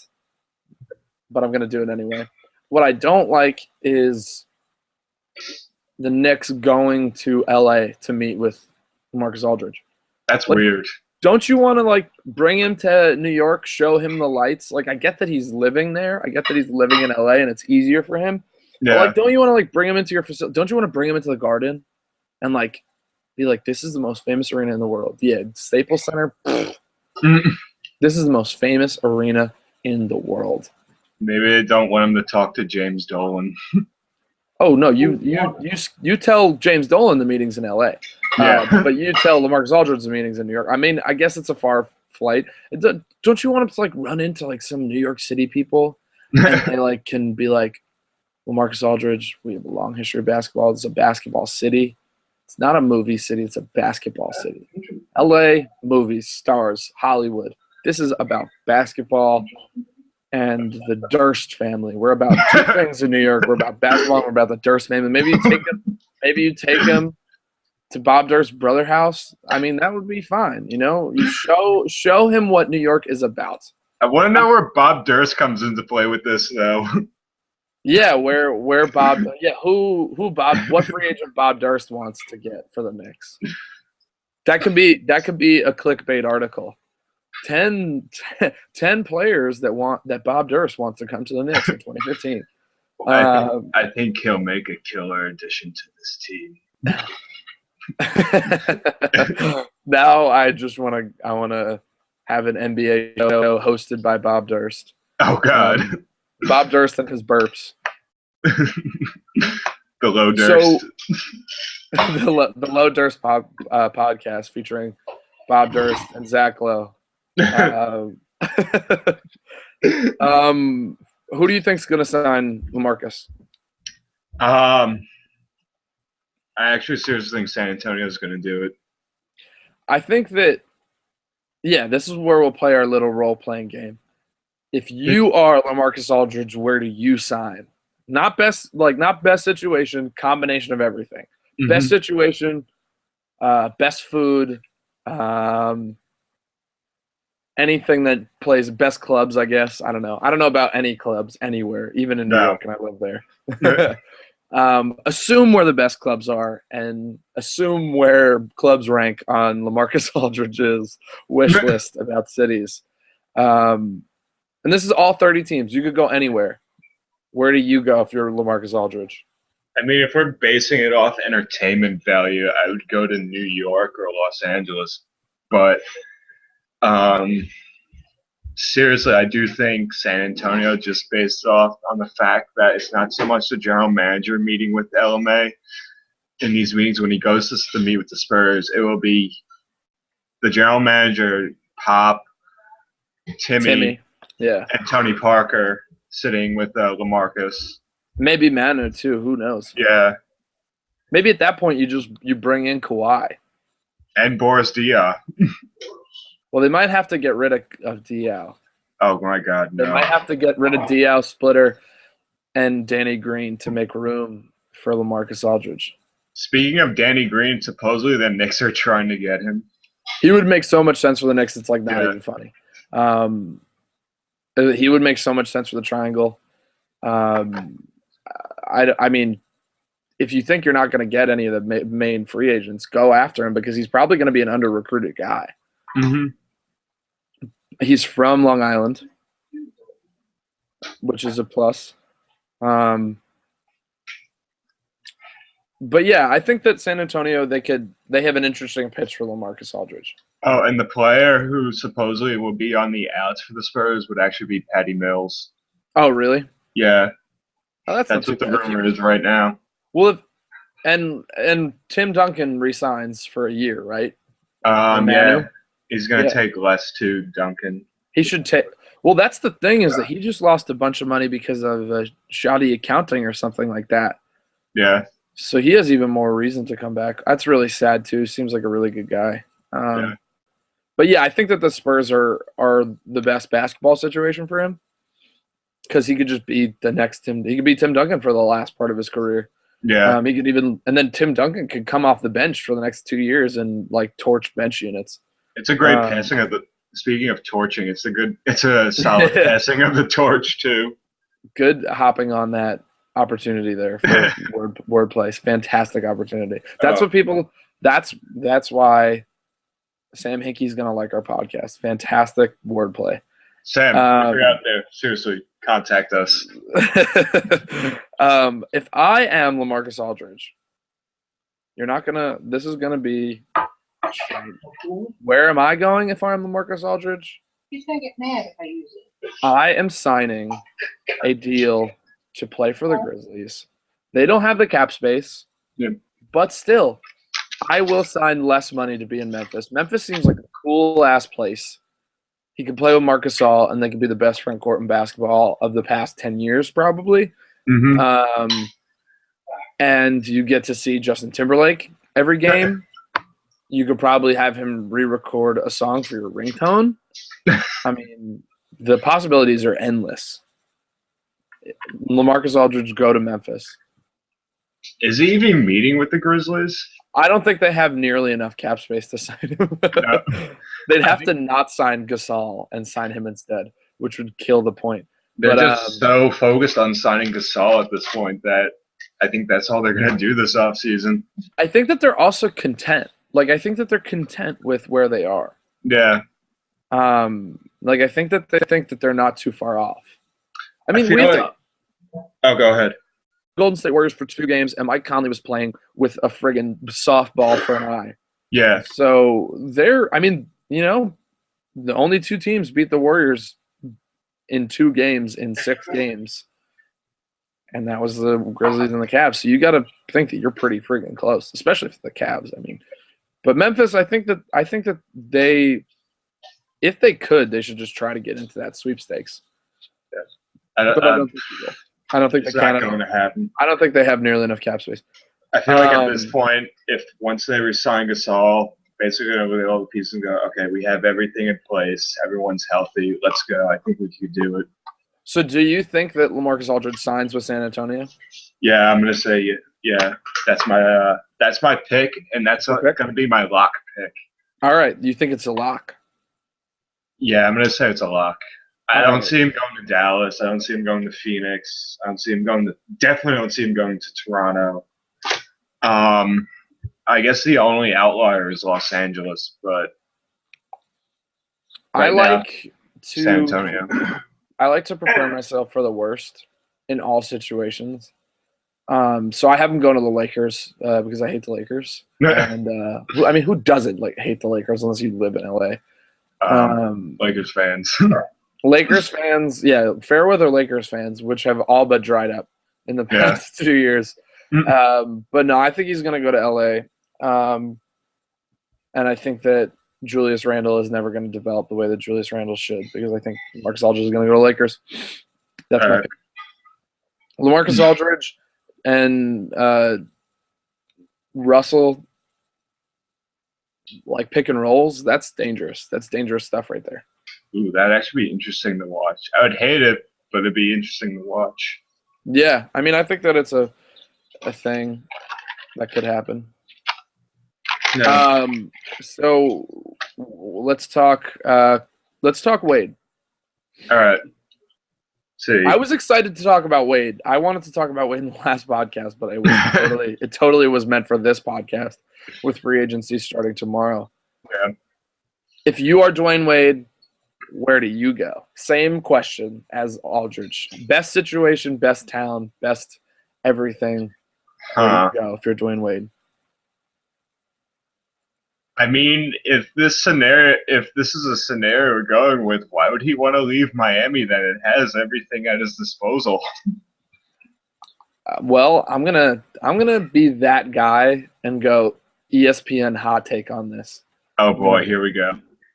but I'm gonna do it anyway. What I don't like is the Knicks going to LA to meet with LaMarcus Aldridge. That's weird. Don't you want to bring him to New York, show him the lights? I get that he's living there. I get that he's living in LA and it's easier for him. Yeah. But don't you want to bring him into your facility? Don't you want to bring him into the Garden and be like, this is the most famous arena in the world? Yeah, Staples Center. This is the most famous arena in the world. Maybe they don't want him to talk to James Dolan. Oh no, you tell James Dolan the meetings in LA. But you tell LaMarcus Aldridge the meetings in New York. I mean, I guess it's a far flight. Don't you want him to run into some New York City people and they can be like, LaMarcus Aldridge, we have a long history of basketball. It's a basketball city. It's not a movie city. It's a basketball city. LA, movies, stars, Hollywood. This is about basketball and the Durst family. We're about 2 things in New York. We're about basketball. We're about the Durst family. Maybe you take him to Bob Durst's brother house. I mean, that would be fine. You show him what New York is about. I want to know where Bob Durst comes into play with this, though. Yeah, where Bob? Yeah, who Bob? What free agent Bob Durst wants to get for the Knicks? That could be a clickbait article. 10 players that Bob Durst wants to come to the Knicks in 2015. I think he'll make a killer addition to this team. Now I want to have an NBA show hosted by Bob Durst. Oh God. Bob Durst and his burps. The Low Durst. So, the Low Durst podcast featuring Bob Durst and Zach Lowe. Who do you think's going to sign LaMarcus? I actually seriously think San Antonio is going to do it. I think that, this is where we'll play our little role-playing game. If you are LaMarcus Aldridge, where do you sign? Not best situation, combination of everything. Mm-hmm. Best situation, best food, anything that plays best clubs, I guess. I don't know. I don't know about any clubs anywhere, even in New York, and I live there. Assume where the best clubs are and assume where clubs rank on LaMarcus Aldridge's wish list about cities. And this is all 30 teams. You could go anywhere. Where do you go if you're LaMarcus Aldridge? I mean, if we're basing it off entertainment value, I would go to New York or Los Angeles. But seriously, I do think San Antonio, just based off on the fact that it's not so much the general manager meeting with LMA in these meetings when he goes to meet with the Spurs, it will be the general manager, Pop, Timmy, yeah, and Tony Parker sitting with LaMarcus. maybe Manu too. Who knows? Yeah, Maybe at that point you bring in Kawhi. and Boris Diaw. Well, they might have to get rid of Diaw. Oh my God, They no. might have to get rid of Diaw, Splitter, and Danny Green to make room for LaMarcus Aldridge. Speaking of Danny Green, supposedly the Knicks are trying to get him. He would make so much sense for the Knicks. It's like not Yeah. even funny. He would make so much sense for the Triangle. I mean, if you think you're not going to get any of the main free agents, go after him because he's probably going to be an under-recruited guy. Mm-hmm. He's from Long Island, which is a plus. But yeah, I think that San Antonio they have an interesting pitch for LaMarcus Aldridge. Oh, and the player who supposedly will be on the outs for the Spurs would actually be Patty Mills. Oh, really? Yeah, Oh, that's what not the too bad. rumor is right now. Well, and Tim Duncan resigns for a year, right? Yeah, he's gonna take less too, Duncan. He should take. Well, that's the thing is that he just lost a bunch of money because of shoddy accounting or something like that. Yeah. So he has even more reason to come back. That's really sad too. Seems like a really good guy. Yeah. But yeah, I think that the Spurs are the best basketball situation for him because he could just be the next Tim. He could be Tim Duncan for the last part of his career. Yeah. He could even, and then Tim Duncan could come off the bench for the next 2 years and like torch bench units. It's a great passing of the. Speaking of torching, it's a solid passing of the torch too. Good hopping on that opportunity there for wordplay. Fantastic opportunity. That's what people. That's why Sam Hinkey's gonna like our podcast. Fantastic wordplay. Sam, if you're out there, seriously, contact us. If I am LaMarcus Aldridge, you're not gonna. This is gonna be. Where am I going if I'm LaMarcus Aldridge? He's gonna get mad if I use it. I am signing a deal to play for the Grizzlies. They don't have the cap space, but still, I will sign less money to be in Memphis. Memphis seems like a cool-ass place. He can play with Marc Gasol, and they can be the best front court in basketball of the past 10 years, probably. Mm-hmm. And you get to see Justin Timberlake every game. You could probably have him re-record a song for your ringtone. I mean, the possibilities are endless. LaMarcus Aldridge go to Memphis. Is he even meeting with the Grizzlies? I don't think they have nearly enough cap space to sign him. No. They'd have to not sign Gasol and sign him instead, which would kill the point. They're just so focused on signing Gasol at this point that I think that's all they're going to do this offseason. I think that they're also content. Like, I think that they're content with where they are. Yeah. Like, I think that they think that they're not too far off. I mean, Oh, go ahead. Golden State Warriors for 2 games, and Mike Conley was playing with a friggin' softball for an eye. Yeah. So they're, I mean, you know, the only 2 teams beat the Warriors in 2 games in 6 games. And that was the Grizzlies and the Cavs. So you got to think that you're pretty friggin' close, especially for the Cavs. I mean, but Memphis, I think that they, if they could, they should just try to get into that sweepstakes. Yes. But I don't think they will. I don't think they can. It's not going to happen. I don't think they have nearly enough cap space. I feel like at this point, if once they resign Gasol, basically over all the pieces and go, okay, we have everything in place, everyone's healthy, let's go. I think we could do it. So, do you think that LaMarcus Aldridge signs with San Antonio? Yeah, I'm gonna say yeah. That's my pick, and that's gonna be my lock pick. All right, you think it's a lock? Yeah, I'm gonna say it's a lock. I don't see him going to Dallas. I don't see him going to Phoenix. I don't see him going to. Definitely don't see him going to Toronto. I guess the only outlier is Los Angeles, but I like to San Antonio. I like to prepare myself for the worst in all situations. So I have him going to the Lakers because I hate the Lakers. And I mean, who doesn't hate the Lakers unless you live in LA? Lakers fans. Lakers fans, yeah, Fairweather Lakers fans, which have all but dried up in the past 2 years. But no, I think he's going to go to LA. And I think that Julius Randle is never going to develop the way that Julius Randle should, because I think LaMarcus Aldridge is going to go to Lakers. That's my pick. LaMarcus Aldridge and Russell, pick and rolls, that's dangerous. That's dangerous stuff right there. Ooh, that'd actually be interesting to watch. I would hate it, but it'd be interesting to watch. Yeah, I mean, I think that it's a thing that could happen. Yeah. So let's talk Wade. All right. See. I was excited to talk about Wade. I wanted to talk about Wade in the last podcast, but it totally was meant for this podcast with free agency starting tomorrow. Yeah. If you are Dwayne Wade, where do you go? Same question as Aldridge. Best situation, best town, best everything. Where do you go if you're Dwayne Wade? I mean, if this is a scenario we're going with, why would he want to leave Miami then? It has everything at his disposal. Well, I'm gonna be that guy and go ESPN hot take on this. Oh boy, here we go.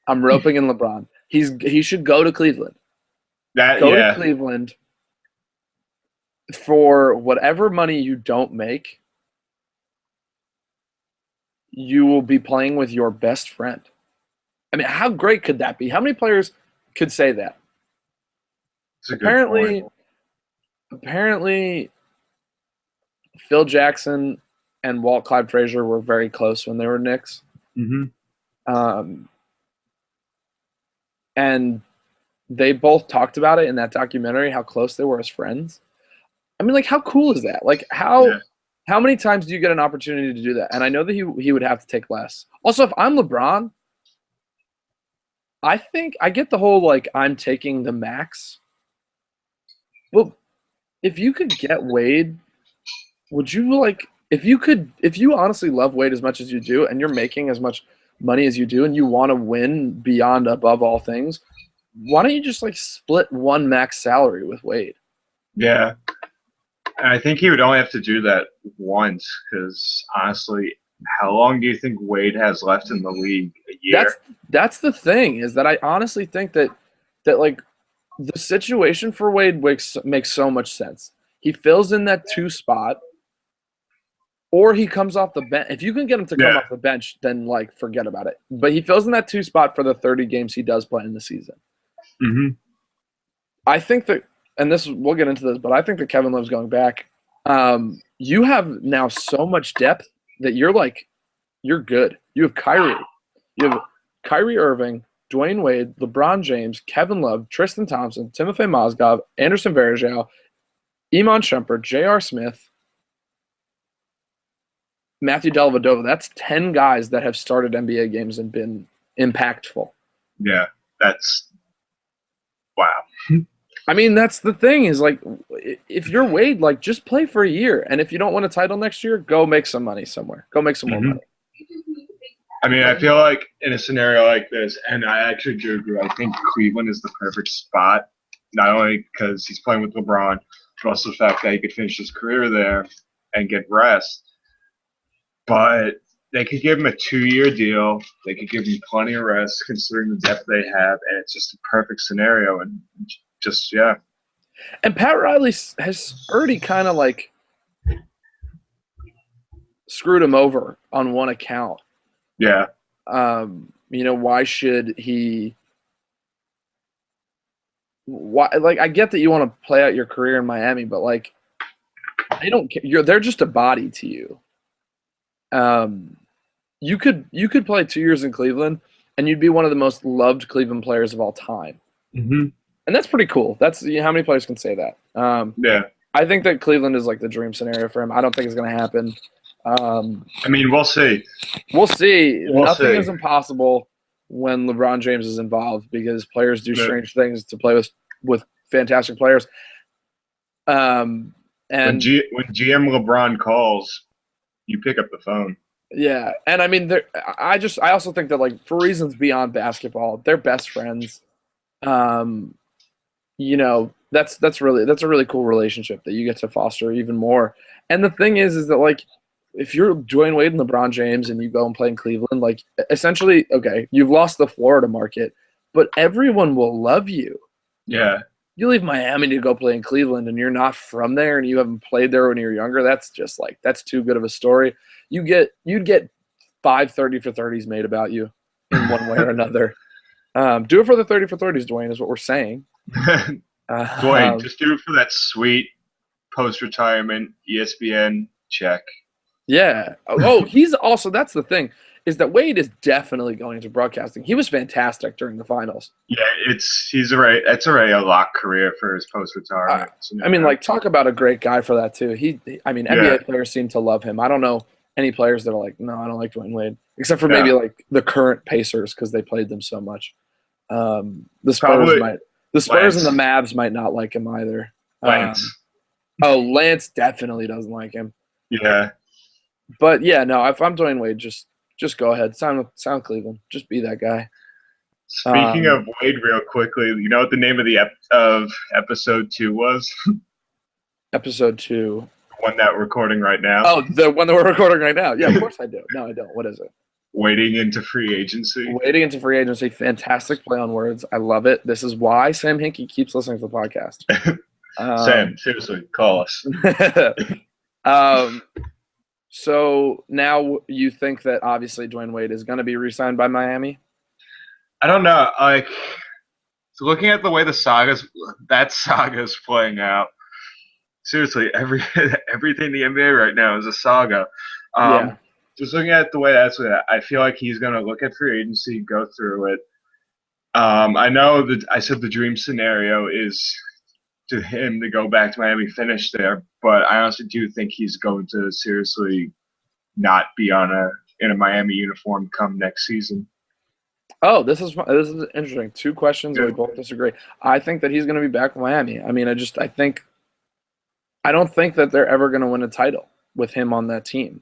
I'm roping in LeBron. He should go to Cleveland. Go to Cleveland for whatever money you don't make. You will be playing with your best friend. I mean, how great could that be? How many players could say that? Apparently, Phil Jackson and Walt Clyde Frazier were very close when they were Knicks. Mm-hmm. And they both talked about it in that documentary, how close they were as friends. I mean, how cool is that? How many times do you get an opportunity to do that? And I know that he would have to take less. Also, if I'm LeBron, I think I get the whole I'm taking the max. Well, if you could get Wade, would you if you honestly love Wade as much as you do and you're making as much money as you do and you want to win beyond above all things, why don't you just split one max salary with Wade? Yeah. I think he would only have to do that once because, honestly, how long do you think Wade has left in the league? A year? That's the thing, is that I honestly think that the situation for Wade makes so much sense. He fills in that 2 spot, or he comes off the bench. If you can get him to come off the bench, then forget about it. But he fills in that 2 spot for the 30 games he does play in the season. Mm-hmm. I think that, and we'll get into this, but I think that Kevin Love's going back. You have now so much depth that you're good. You have Kyrie. You have Kyrie Irving, Dwayne Wade, LeBron James, Kevin Love, Tristan Thompson, Timofey Mozgov, Anderson Varejao, Iman Shumpert, J.R. Smith, Matthew Dellavedova. That's 10 guys that have started NBA games and been impactful. Yeah, that's wow. I mean, that's the thing is if you're Wade, just play for a year. And if you don't win a title next year, go make some money somewhere. Go make some more money. I mean, I feel like in a scenario like this, and I actually do agree, I think Cleveland is the perfect spot, not only because he's playing with LeBron, but also the fact that he could finish his career there and get rest. But they could give him a 2-year deal. They could give him plenty of rest considering the depth they have, and it's just a perfect scenario. And yeah. And Pat Riley has already kind of screwed him over on one account. Yeah. Why should he? Why? I get that you want to play out your career in Miami, but they don't care. They're just a body to you. You could play 2 years in Cleveland, and you'd be one of the most loved Cleveland players of all time. Mm-hmm. And that's pretty cool. That's how many players can say that. Yeah. I think that Cleveland is the dream scenario for him. I don't think it's going to happen. I mean, we'll see. We'll see. Nothing is impossible when LeBron James is involved because players do strange things to play with fantastic players. And And when GM LeBron calls, you pick up the phone. yeah, and I mean, I also think that like for reasons beyond basketball, they're best friends. You know, that's a really cool relationship that you get to foster even more. And the thing is that like if you're Dwayne Wade and LeBron James and you go and play in Cleveland, like essentially, okay, you've lost the Florida market, but everyone will love you. Yeah. You leave Miami to go play in Cleveland and you're not from there and you haven't played there when you were younger, that's just like that's too good of a story. You'd get 5 30 for 30s made about you in one way or another. Do it for the 30 for 30s, Dwayne, is what we're saying. Dwayne, just do it for that sweet post-retirement ESPN check. Yeah. Oh, he's also, that's the thing, is that Wade is definitely going into broadcasting. He was fantastic during the finals. Yeah, that's already a lock career for his post-retirement. I mean, like, talk about a great guy for that, too. NBA players seem to love him. I don't know any players that are like, no, I don't like Dwayne Wade, except for maybe, like, the current Pacers because they played them so much. The Spurs and the Mavs might not like him either. Lance. Lance definitely doesn't like him. Yeah. But yeah, no, if I'm Dwayne Wade, just go ahead. Sound Cleveland. Just be that guy. Speaking of Wade, real quickly, you know what the name of the episode 2 was? Episode 2. The one that we're recording right now. Oh, the one that we're recording right now. Yeah, of course I do. No, I don't. What is it? Wading into free agency. Wading into free agency. Fantastic play on words. I love it. This is why Sam Hinkie keeps listening to the podcast. Sam, seriously, call us. So now you think that obviously Dwayne Wade is going to be re-signed by Miami? I don't know. Like, so looking at the way that saga is playing out, seriously, everything in the NBA right now is a saga. Yeah. Just looking at the way I feel like he's going to look at free agency, go through it. I know that I said the dream scenario is to him to go back to Miami, finish there, but I honestly do think he's going to seriously not be in a Miami uniform come next season. Oh, this is interesting. 2 questions, and we both disagree. I think that he's going to be back in Miami. I mean, I don't think that they're ever going to win a title with him on that team.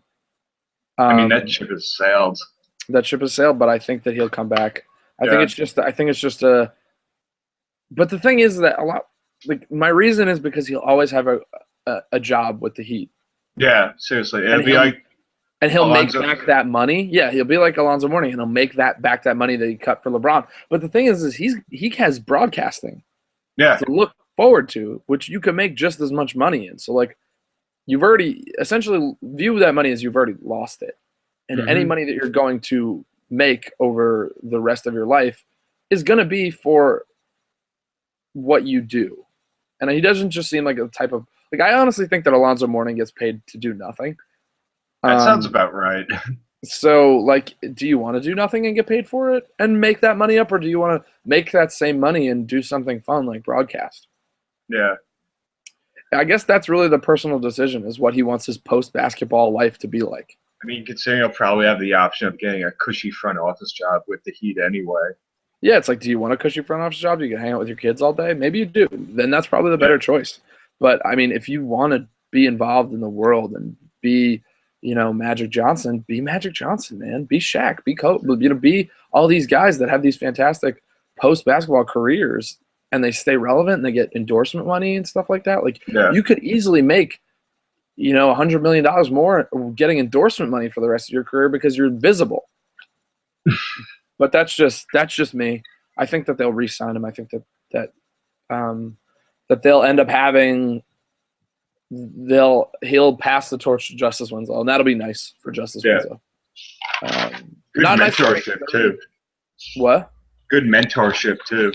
I mean, that ship has sailed. That ship has sailed, but I think that he'll come back. I think it's just a. But the thing is that a lot. Like my reason is because he'll always have a job with the Heat. Yeah, seriously, he'll make back that money. Yeah, he'll be like Alonzo Mourning, and he'll make that money that he cut for LeBron. But the thing is he has broadcasting. Yeah. To look forward to, which you can make just as much money in. So like, you've already essentially view that money as you've already lost it, and any money that you're going to make over the rest of your life is going to be for what you do. And he doesn't just seem like a type of like. I honestly think that Alonzo Mourning gets paid to do nothing. That sounds about right. So, like, do you want to do nothing and get paid for it and make that money up, or do you want to make that same money and do something fun like broadcast? Yeah. I guess that's really the personal decision is what he wants his post-basketball life to be like. I mean, considering he'll probably have the option of getting a cushy front office job with the Heat anyway. Yeah, it's like, do you want a cushy front office job? You can hang out with your kids all day? Maybe you do. Then that's probably the better choice. But, I mean, if you want to be involved in the world and be, Magic Johnson, be Magic Johnson, man. Be Shaq. Be Kobe. Be all these guys that have these fantastic post-basketball careers and they stay relevant and they get endorsement money and stuff like that. Like, you could easily make, $100 million more getting endorsement money for the rest of your career because you're visible. But that's just me. I think that they'll re-sign him. I think that they'll end up having he'll pass the torch to Justice Winslow, and that'll be nice for Justice Winslow. Good mentorship too. What? Good mentorship too.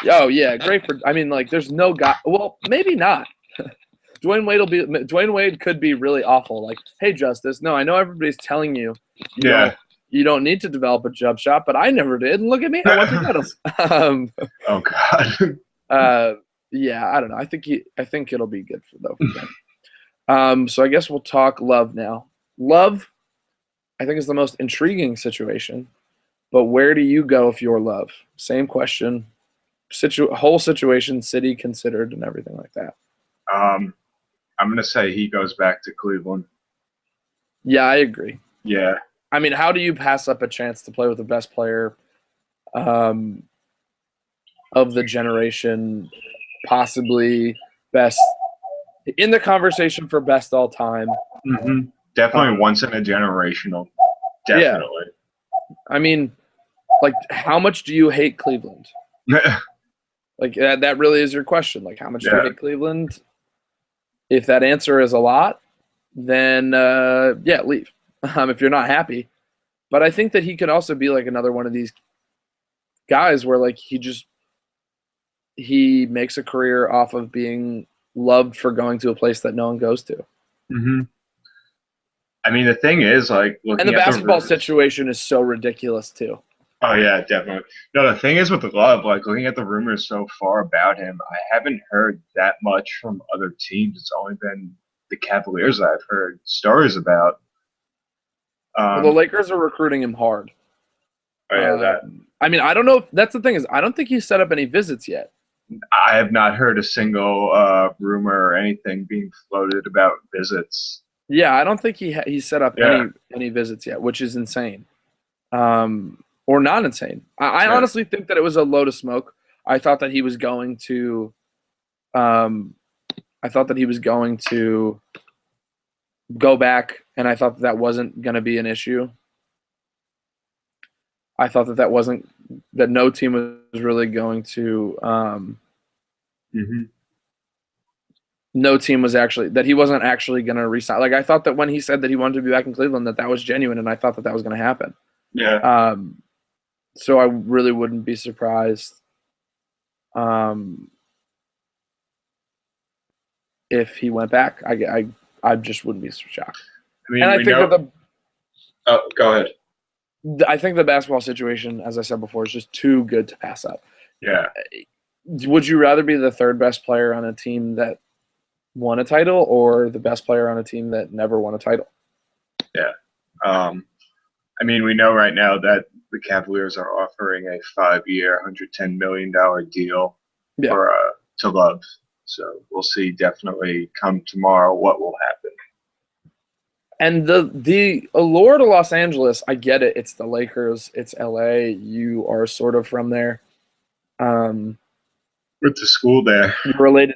Oh yeah, great for. I mean, like, there's no guy. Well, maybe not. Dwayne Wade could be really awful. Like, hey, Justice. No, I know everybody's telling you. You don't need to develop a jump shot, but I never did. And look at me, I won 2 medals. Oh God. Yeah, I don't know. I think it'll be good for them. So I guess we'll talk Love now. Love, I think, is the most intriguing situation. But where do you go if you're Love? Same question. Whole situation, city considered, and everything like that. I'm gonna say he goes back to Cleveland. Yeah, I agree. Yeah. I mean, how do you pass up a chance to play with the best player of the generation, possibly best in the conversation for best all time? Hmm. Definitely once in a generational. Yeah. Definitely. I mean, like, how much do you hate Cleveland? Like, that really is your question. Like, how much do you hate Cleveland? If that answer is a lot, then, yeah, leave if you're not happy. But I think that he could also be, like, another one of these guys where, like, he makes a career off of being loved for going to a place that no one goes to. Hmm. I mean, the thing is, like, And looking the at basketball situation is so ridiculous, too. Oh yeah, definitely. No, the thing is with Love, like looking at the rumors so far about him, I haven't heard that much from other teams. It's only been the Cavaliers I've heard stories about. Well, the Lakers are recruiting him hard. Oh yeah, that I mean, I don't know. That's the thing is, I don't think he's set up any visits yet. I have not heard a single rumor or anything being floated about visits. Yeah, I don't think he's set up Yeah. any visits yet, which is insane. Or not insane. I honestly think that it was a load of smoke. I thought that he was going to go back, and I thought that wasn't going to be an issue. I thought that no team was really going to no team was actually that he wasn't actually going to resign. Like, I thought that when he said that he wanted to be back in Cleveland, that was genuine, and I thought that was going to happen. Yeah. So I really wouldn't be surprised if he went back. I just wouldn't be shocked. I mean, and I think that Oh, go ahead. I think the basketball situation, as I said before, is just too good to pass up. Yeah. Would you rather be the third best player on a team that won a title or the best player on a team that never won a title? Yeah. I mean, we know right now that the Cavaliers are offering a 5-year, $110 million deal for to Love. So we'll see definitely come tomorrow what will happen. And the allure to Los Angeles, I get it. It's the Lakers. It's LA. You are sort of from there. Went to school there. You're related.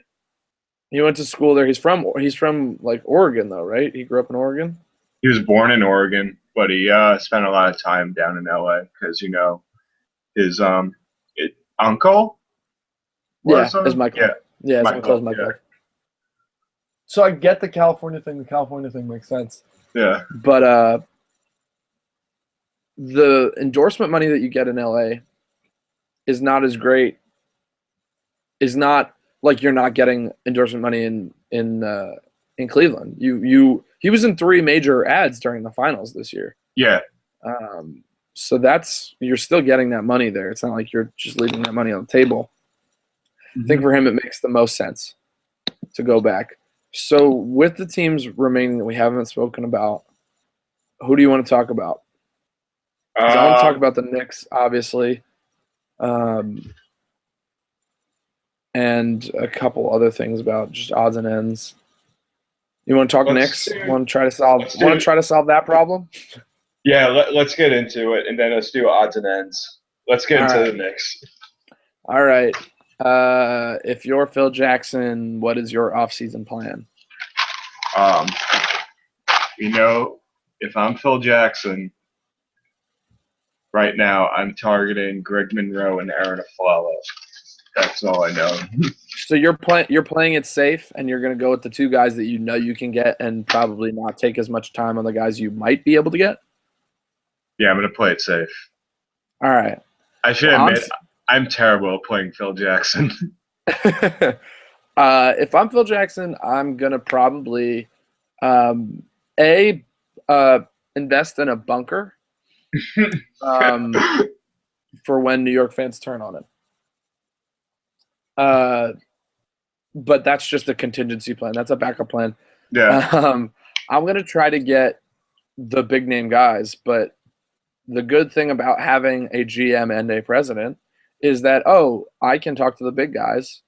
He went to school there. He's from like Oregon though, right? He grew up in Oregon. He was born in Oregon, but he spent a lot of time down in LA because his uncle. Is Michael. Yeah, his Michael, uncle's Michael. Yeah. So I get the California thing. The California thing makes sense. Yeah. But the endorsement money that you get in LA is not as great. Is not like you're not getting endorsement money in Cleveland. He was in 3 major ads during the finals this year. Yeah. So you're still getting that money there. It's not like you're just leaving that money on the table. I think for him it makes the most sense to go back. So with the teams remaining that we haven't spoken about, who do you want to talk about? I want to talk about the Knicks, obviously, and a couple other things about just odds and ends. You want to talk Knicks? Want to try to solve that problem? Yeah, let's get into it, and then let's do odds and ends. Let's get into the Knicks. All right. If you're Phil Jackson, what is your off-season plan? If I'm Phil Jackson, right now I'm targeting Greg Monroe and Aaron Aflalo. That's all I know. So you're playing it safe, and you're going to go with the 2 guys that you know you can get, and probably not take as much time on the guys you might be able to get. Yeah, I'm going to play it safe. All right. I should admit, I'm terrible at playing Phil Jackson. If I'm Phil Jackson, I'm gonna probably invest in a bunker for when New York fans turn on it. But that's just a contingency plan. That's a backup plan. Yeah. I'm gonna try to get the big name guys, but the good thing about having a GM and a president is that, I can talk to the big guys.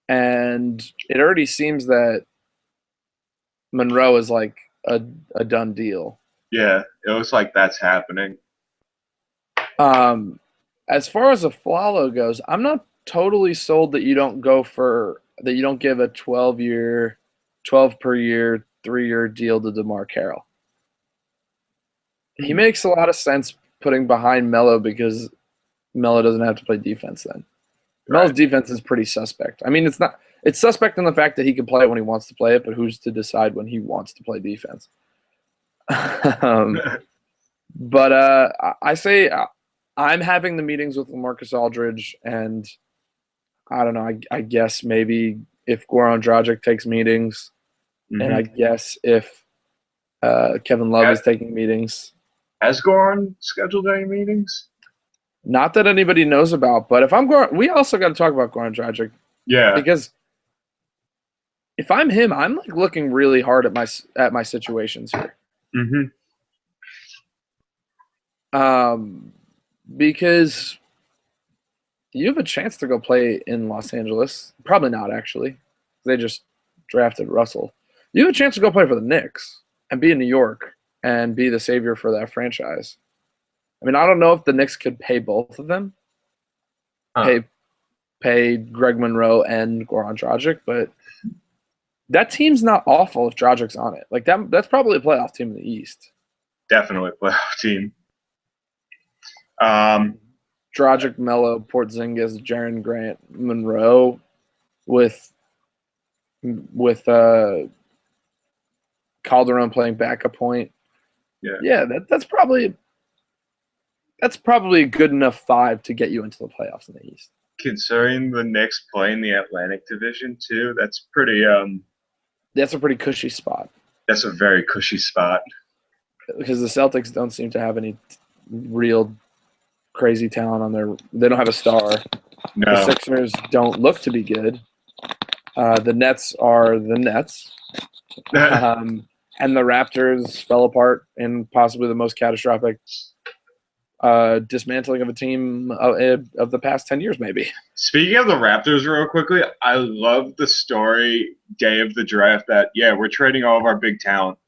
And it already seems that Monroe is like a done deal. Yeah, it looks like that's happening. As far as a Flalo goes, I'm not totally sold that you don't give a 12 per year, 3-year deal to DeMar Carroll. He makes a lot of sense putting behind Melo because Melo doesn't have to play defense then. Melo's defense is pretty suspect. I mean, it's suspect in the fact that he can play it when he wants to play it, but who's to decide when he wants to play defense? But I say I'm having the meetings with LaMarcus Aldridge, and I don't know. I guess maybe if Goran Dragic takes meetings, and I guess if Kevin Love is taking meetings. Has Goran scheduled any meetings? Not that anybody knows about, but if I'm Goran, we also got to talk about Goran Dragic. Yeah. Because if I'm him, I'm like looking really hard at my situations here. Because you have a chance to go play in Los Angeles. Probably not, actually. They just drafted Russell. You have a chance to go play for the Knicks and be in New York and be the savior for that franchise. I mean, I don't know if the Knicks could pay both of them. Pay Greg Monroe and Goran Dragic, but that team's not awful if Dragic's on it. Like that's probably a playoff team in the East. Definitely a playoff team. Dragic, Melo, Porzingis, Jaren Grant, Monroe, with Calderon playing backup point. Yeah, that's probably a good enough 5 to get you into the playoffs in the East. Considering the Knicks play in the Atlantic Division too, that's pretty. That's a pretty cushy spot. That's a very cushy spot. Because the Celtics don't seem to have any real crazy talent on their. They don't have a star. No. The Sixers don't look to be good. The Nets are the Nets. And the Raptors fell apart in possibly the most catastrophic dismantling of a team of the past 10 years, maybe. Speaking of the Raptors real quickly, I love the story day of the draft that, we're trading all of our big talent.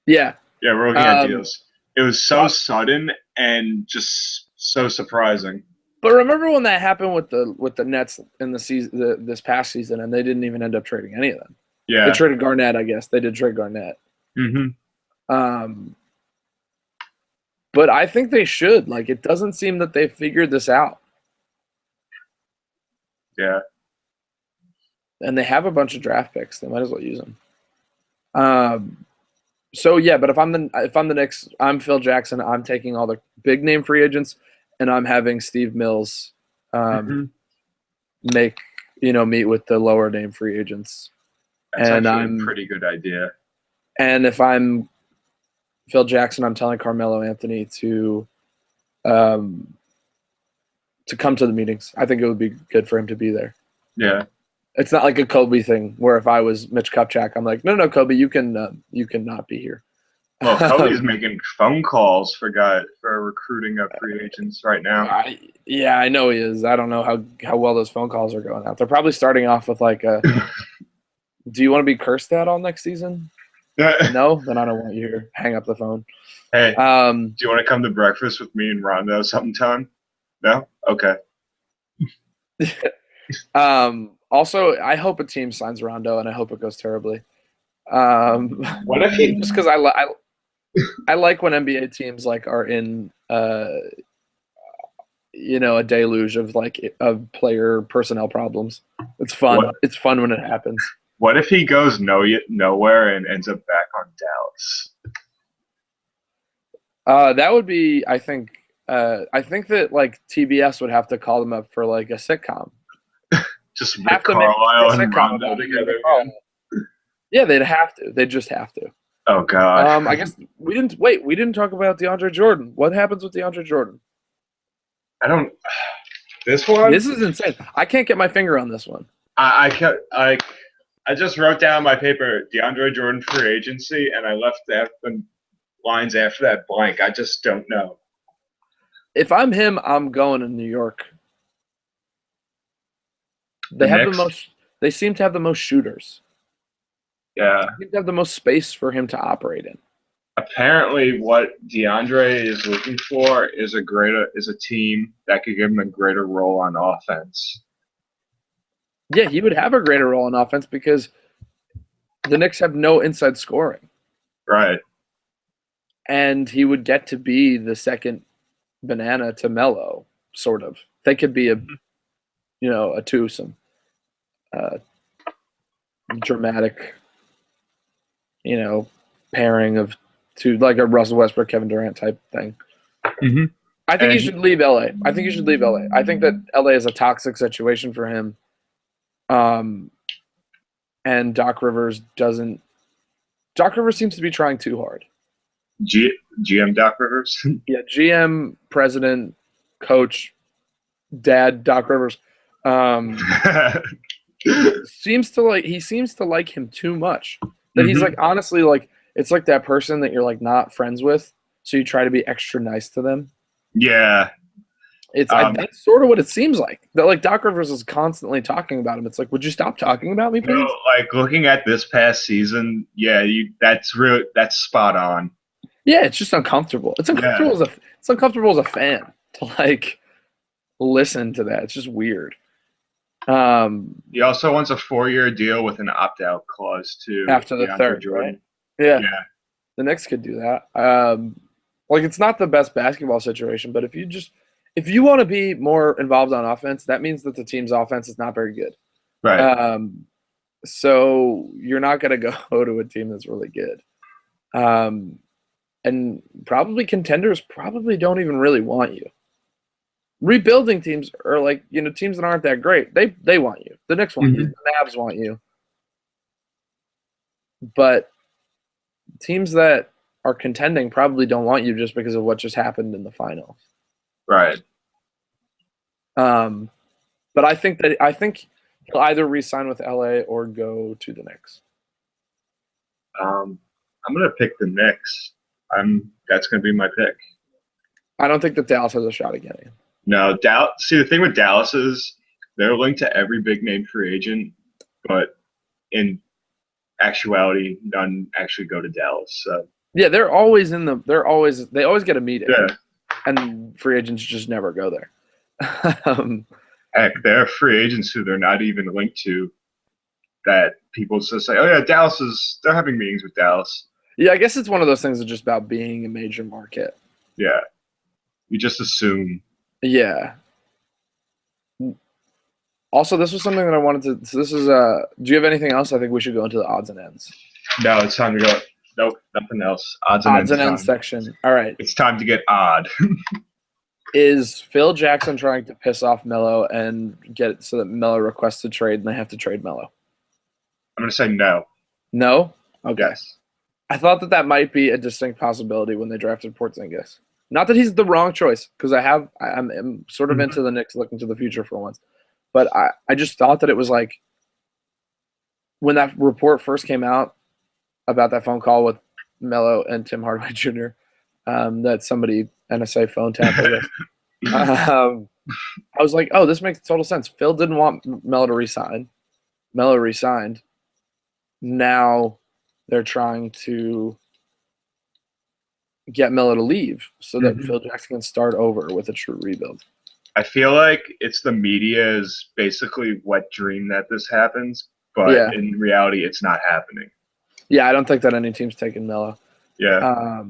Yeah. Yeah, we're looking at deals. It was so sudden and just so surprising. But remember when that happened with the Nets in the season, this past season, and they didn't even end up trading any of them. Yeah. They traded Garnett, I guess. They did trade Garnett. But I think they should. Like, it doesn't seem that they figured this out. Yeah. And they have a bunch of draft picks. They might as well use them. So yeah, but if I'm the Knicks, I'm Phil Jackson. I'm taking all the big name free agents, and I'm having Steve Mills meet with the lower name free agents. That's actually a pretty good idea. And if I'm Phil Jackson, I'm telling Carmelo Anthony to come to the meetings. I think it would be good for him to be there. Yeah. It's not like a Kobe thing where if I was Mitch Kupchak, I'm like, no, Kobe, you can not be here. Well, Kobe's making phone calls for recruiting of free agents right now. I know he is. I don't know how well those phone calls are going out. They're probably starting off with like a, do you want to be cursed at all next season? No? Then I don't want you here. Hang up the phone. Hey, do you want to come to breakfast with me and Rondo sometime? No? Okay. Also, I hope a team signs Rondo, and I hope it goes terribly. What if he? Just because I like when NBA teams like are in a deluge of player personnel problems. It's fun. It's fun when it happens. What if he goes nowhere and ends up back on Dallas? That would be, I think that like TBS would have to call them up for like a sitcom. Just Rick Carlisle and Rondo together. Yeah, they'd have to. They'd just have to. Oh God. I guess we didn't talk about DeAndre Jordan. What happens with DeAndre Jordan? This one? This is insane. I can't get my finger on this one. I just wrote down my paper DeAndre Jordan free agency, and I left the lines after that blank. I just don't know. If I'm him, I'm going to New York. They have the most. They seem to have the most shooters. Yeah. Seems to have the most space for him to operate in. Apparently, what DeAndre is looking for is a team that could give him a greater role on offense. Yeah, he would have a greater role in offense because the Knicks have no inside scoring. Right. And he would get to be the second banana to Melo, sort of. They could be a twosome, dramatic, pairing of two, like a Russell Westbrook, Kevin Durant type thing. Mm-hmm. I think he should leave LA. I think that LA is a toxic situation for him. And Doc Rivers seems to be trying too hard. GM Doc Rivers? Yeah, GM, president, coach, dad, Doc Rivers. Seems to like him too much. That he's like, honestly, like, it's like that person that you're like not friends with, so you try to be extra nice to them. Yeah. That's sort of what it seems like. That like Doc Rivers is constantly talking about him. It's like, would you stop talking about me, please? Like looking at this past season, yeah, that's spot on. Yeah, it's just uncomfortable. It's uncomfortable as a fan to like listen to that. It's just weird. He also wants a 4-year deal with an opt-out clause too. After the third, Jordan. Right? Yeah. The Knicks could do that. Like, it's not the best basketball situation, but if you want to be more involved on offense, that means that the team's offense is not very good. Right. So you're not going to go to a team that's really good. And probably contenders probably don't even really want you. Rebuilding teams are like, teams that aren't that great. They want you. The Knicks want you. The Mavs want you. But teams that are contending probably don't want you just because of what just happened in the finals. Right. But I think he'll either re-sign with LA or go to the Knicks. I'm gonna pick the Knicks. That's gonna be my pick. I don't think that Dallas has a shot at getting him. No, Dallas. See, the thing with Dallas is they're linked to every big name free agent, but in actuality, none actually go to Dallas. So yeah, they always get a meeting. Yeah. And free agents just never go there. Heck, there are free agents who they're not even linked to that people just say, oh yeah, they're having meetings with Dallas. Yeah, I guess it's one of those things that's just about being a major market. Yeah. You just assume. Yeah. Also, this was something that I wanted to. So this is. Do you have anything else? I think we should go into the odds and ends. No, it's time to go. Nope, nothing else. Odds and ends section. All right. It's time to get odd. Is Phil Jackson trying to piss off Melo and get it so that Melo requests a trade and they have to trade Melo? I'm gonna say no. No. Okay. Yes. I thought that might be a distinct possibility when they drafted Porzingis. Not that he's the wrong choice, because I'm sort of into the Knicks looking to the future for once. But I just thought that it was like when that report first came out about that phone call with Melo and Tim Hardaway Jr., that somebody NSA phone tapped, I guess. I was like, oh, this makes total sense. Phil didn't want Melo to resign. Melo resigned. Now they're trying to get Melo to leave so that Phil Jackson can start over with a true rebuild. I feel like it's the media's basically wet dream that this happens, but in reality, it's not happening. Yeah, I don't think that any team's taking Melo. Yeah.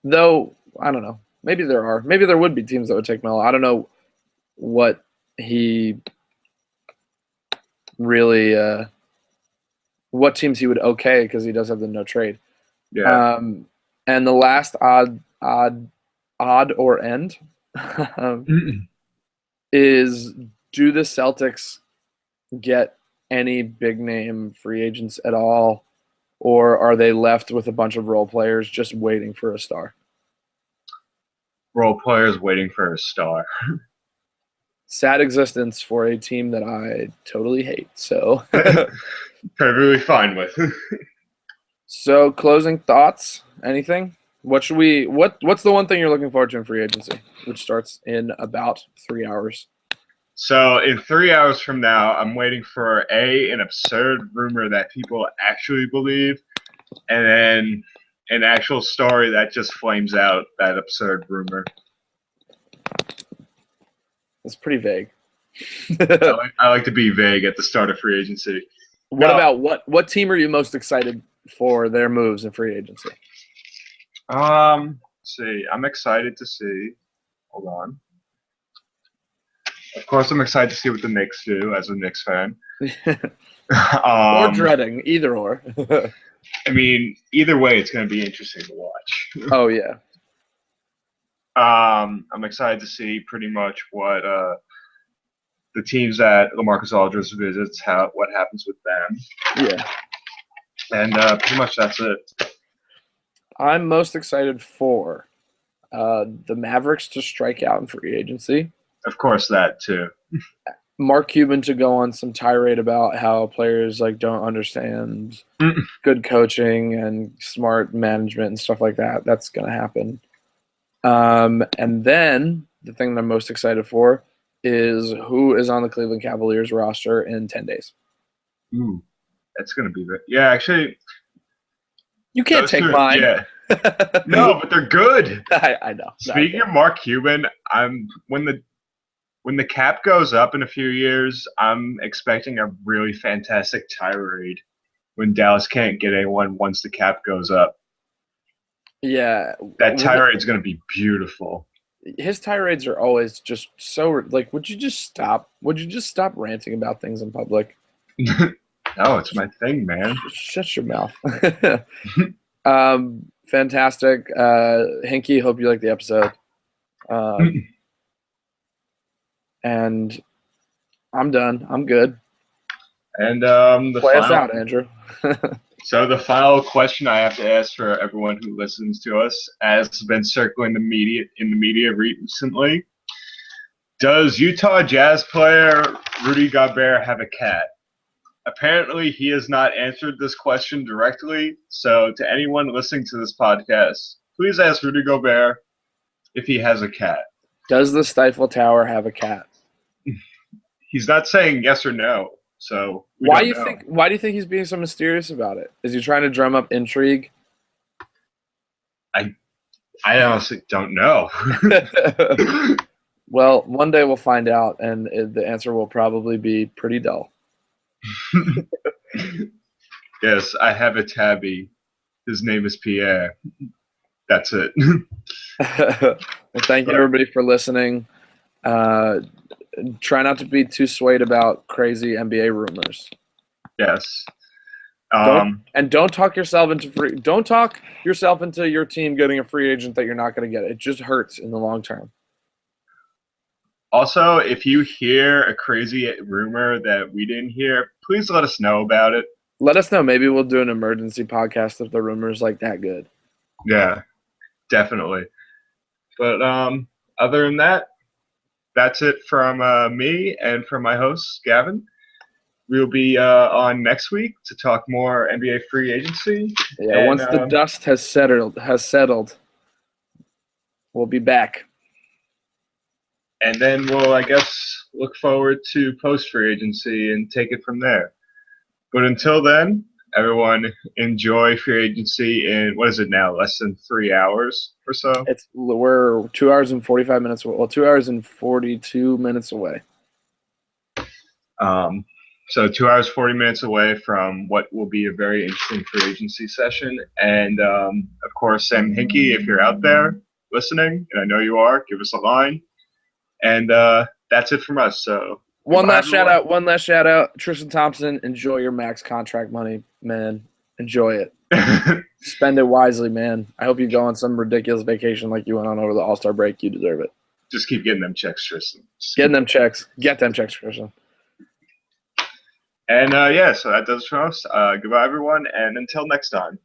Though, I don't know. Maybe there are. Maybe there would be teams that would take Melo. I don't know what he really what teams he would okay because he does have the no trade. Yeah. And the last odd or end is, do the Celtics get any big name free agents at all, or are they left with a bunch of role players just waiting for a star? Role players waiting for a star. Sad existence for a team that I totally hate. So perfectly fine with. So closing thoughts, anything? What's the one thing you're looking forward to in free agency, which starts in about 3 hours? So in 3 hours from now, I'm waiting for an absurd rumor that people actually believe, and then an actual story that just flames out that absurd rumor. It's pretty vague. I like to be vague at the start of free agency. What about what team are you most excited for their moves in free agency? Let's see. I'm excited to see. Hold on. Of course, I'm excited to see what the Knicks do as a Knicks fan. Or dreading, either or. I mean, either way, it's going to be interesting to watch. Oh yeah. I'm excited to see pretty much what the teams that LaMarcus Aldridge visits, what happens with them. Yeah. And pretty much that's it. I'm most excited for the Mavericks to strike out in free agency. Of course, that too. Mark Cuban to go on some tirade about how players like don't understand good coaching and smart management and stuff like that. That's going to happen. And then the thing that I'm most excited for is who is on the Cleveland Cavaliers roster in 10 days. Ooh, that's going to be good. Yeah, actually. You can't take mine. Yeah. No, but they're good. I know. Speaking of Mark Cuban, when the cap goes up in a few years, I'm expecting a really fantastic tirade when Dallas can't get anyone once the cap goes up. Yeah. That tirade is going to be beautiful. His tirades are always just so like, would you just stop? Would you just stop ranting about things in public? No, it's my thing, man. Shut your mouth. Fantastic. Hinky, hope you like the episode. And I'm done. I'm good. And play us out, Andrew. So the final question I have to ask for everyone who listens to us, as has been circling the media recently, does Utah Jazz player Rudy Gobert have a cat? Apparently, he has not answered this question directly. So to anyone listening to this podcast, please ask Rudy Gobert if he has a cat. Does the Stifle Tower have a cat? He's not saying yes or no. So why do you think he's being so mysterious about it? Is he trying to drum up intrigue? I honestly don't know. Well, one day we'll find out, and the answer will probably be pretty dull. Yes, I have a tabby. His name is Pierre. That's it. Well, thank you everybody for listening. Try not to be too swayed about crazy NBA rumors. Yes. Don't talk yourself into your team getting a free agent that you're not going to get. It just hurts in the long term. Also, if you hear a crazy rumor that we didn't hear, please let us know about it. Let us know. Maybe we'll do an emergency podcast if the rumor's like that good. Yeah, definitely. But other than that, that's it from me and from my host, Gavin. We'll be on next week to talk more NBA free agency. Yeah, and once the dust has settled, we'll be back. And then we'll, I guess, look forward to post-free agency and take it from there. But until then, everyone enjoy free agency in, what is it now, less than 3 hours or so? We're 2 hours and 45 minutes away. Well, 2 hours and 42 minutes away. So 2 hours, 40 minutes away from what will be a very interesting free agency session. And, of course, Sam Hinkie, if you're out there listening, and I know you are, give us a line. And that's it from us. So one last shout out. Tristan Thompson, enjoy your max contract money, man. Enjoy it. Spend it wisely, man. I hope you go on some ridiculous vacation like you went on over the All-Star break. You deserve it. Just keep getting them checks, Tristan. Get them checks, Tristan. And so that does it for us. Goodbye, everyone, and until next time.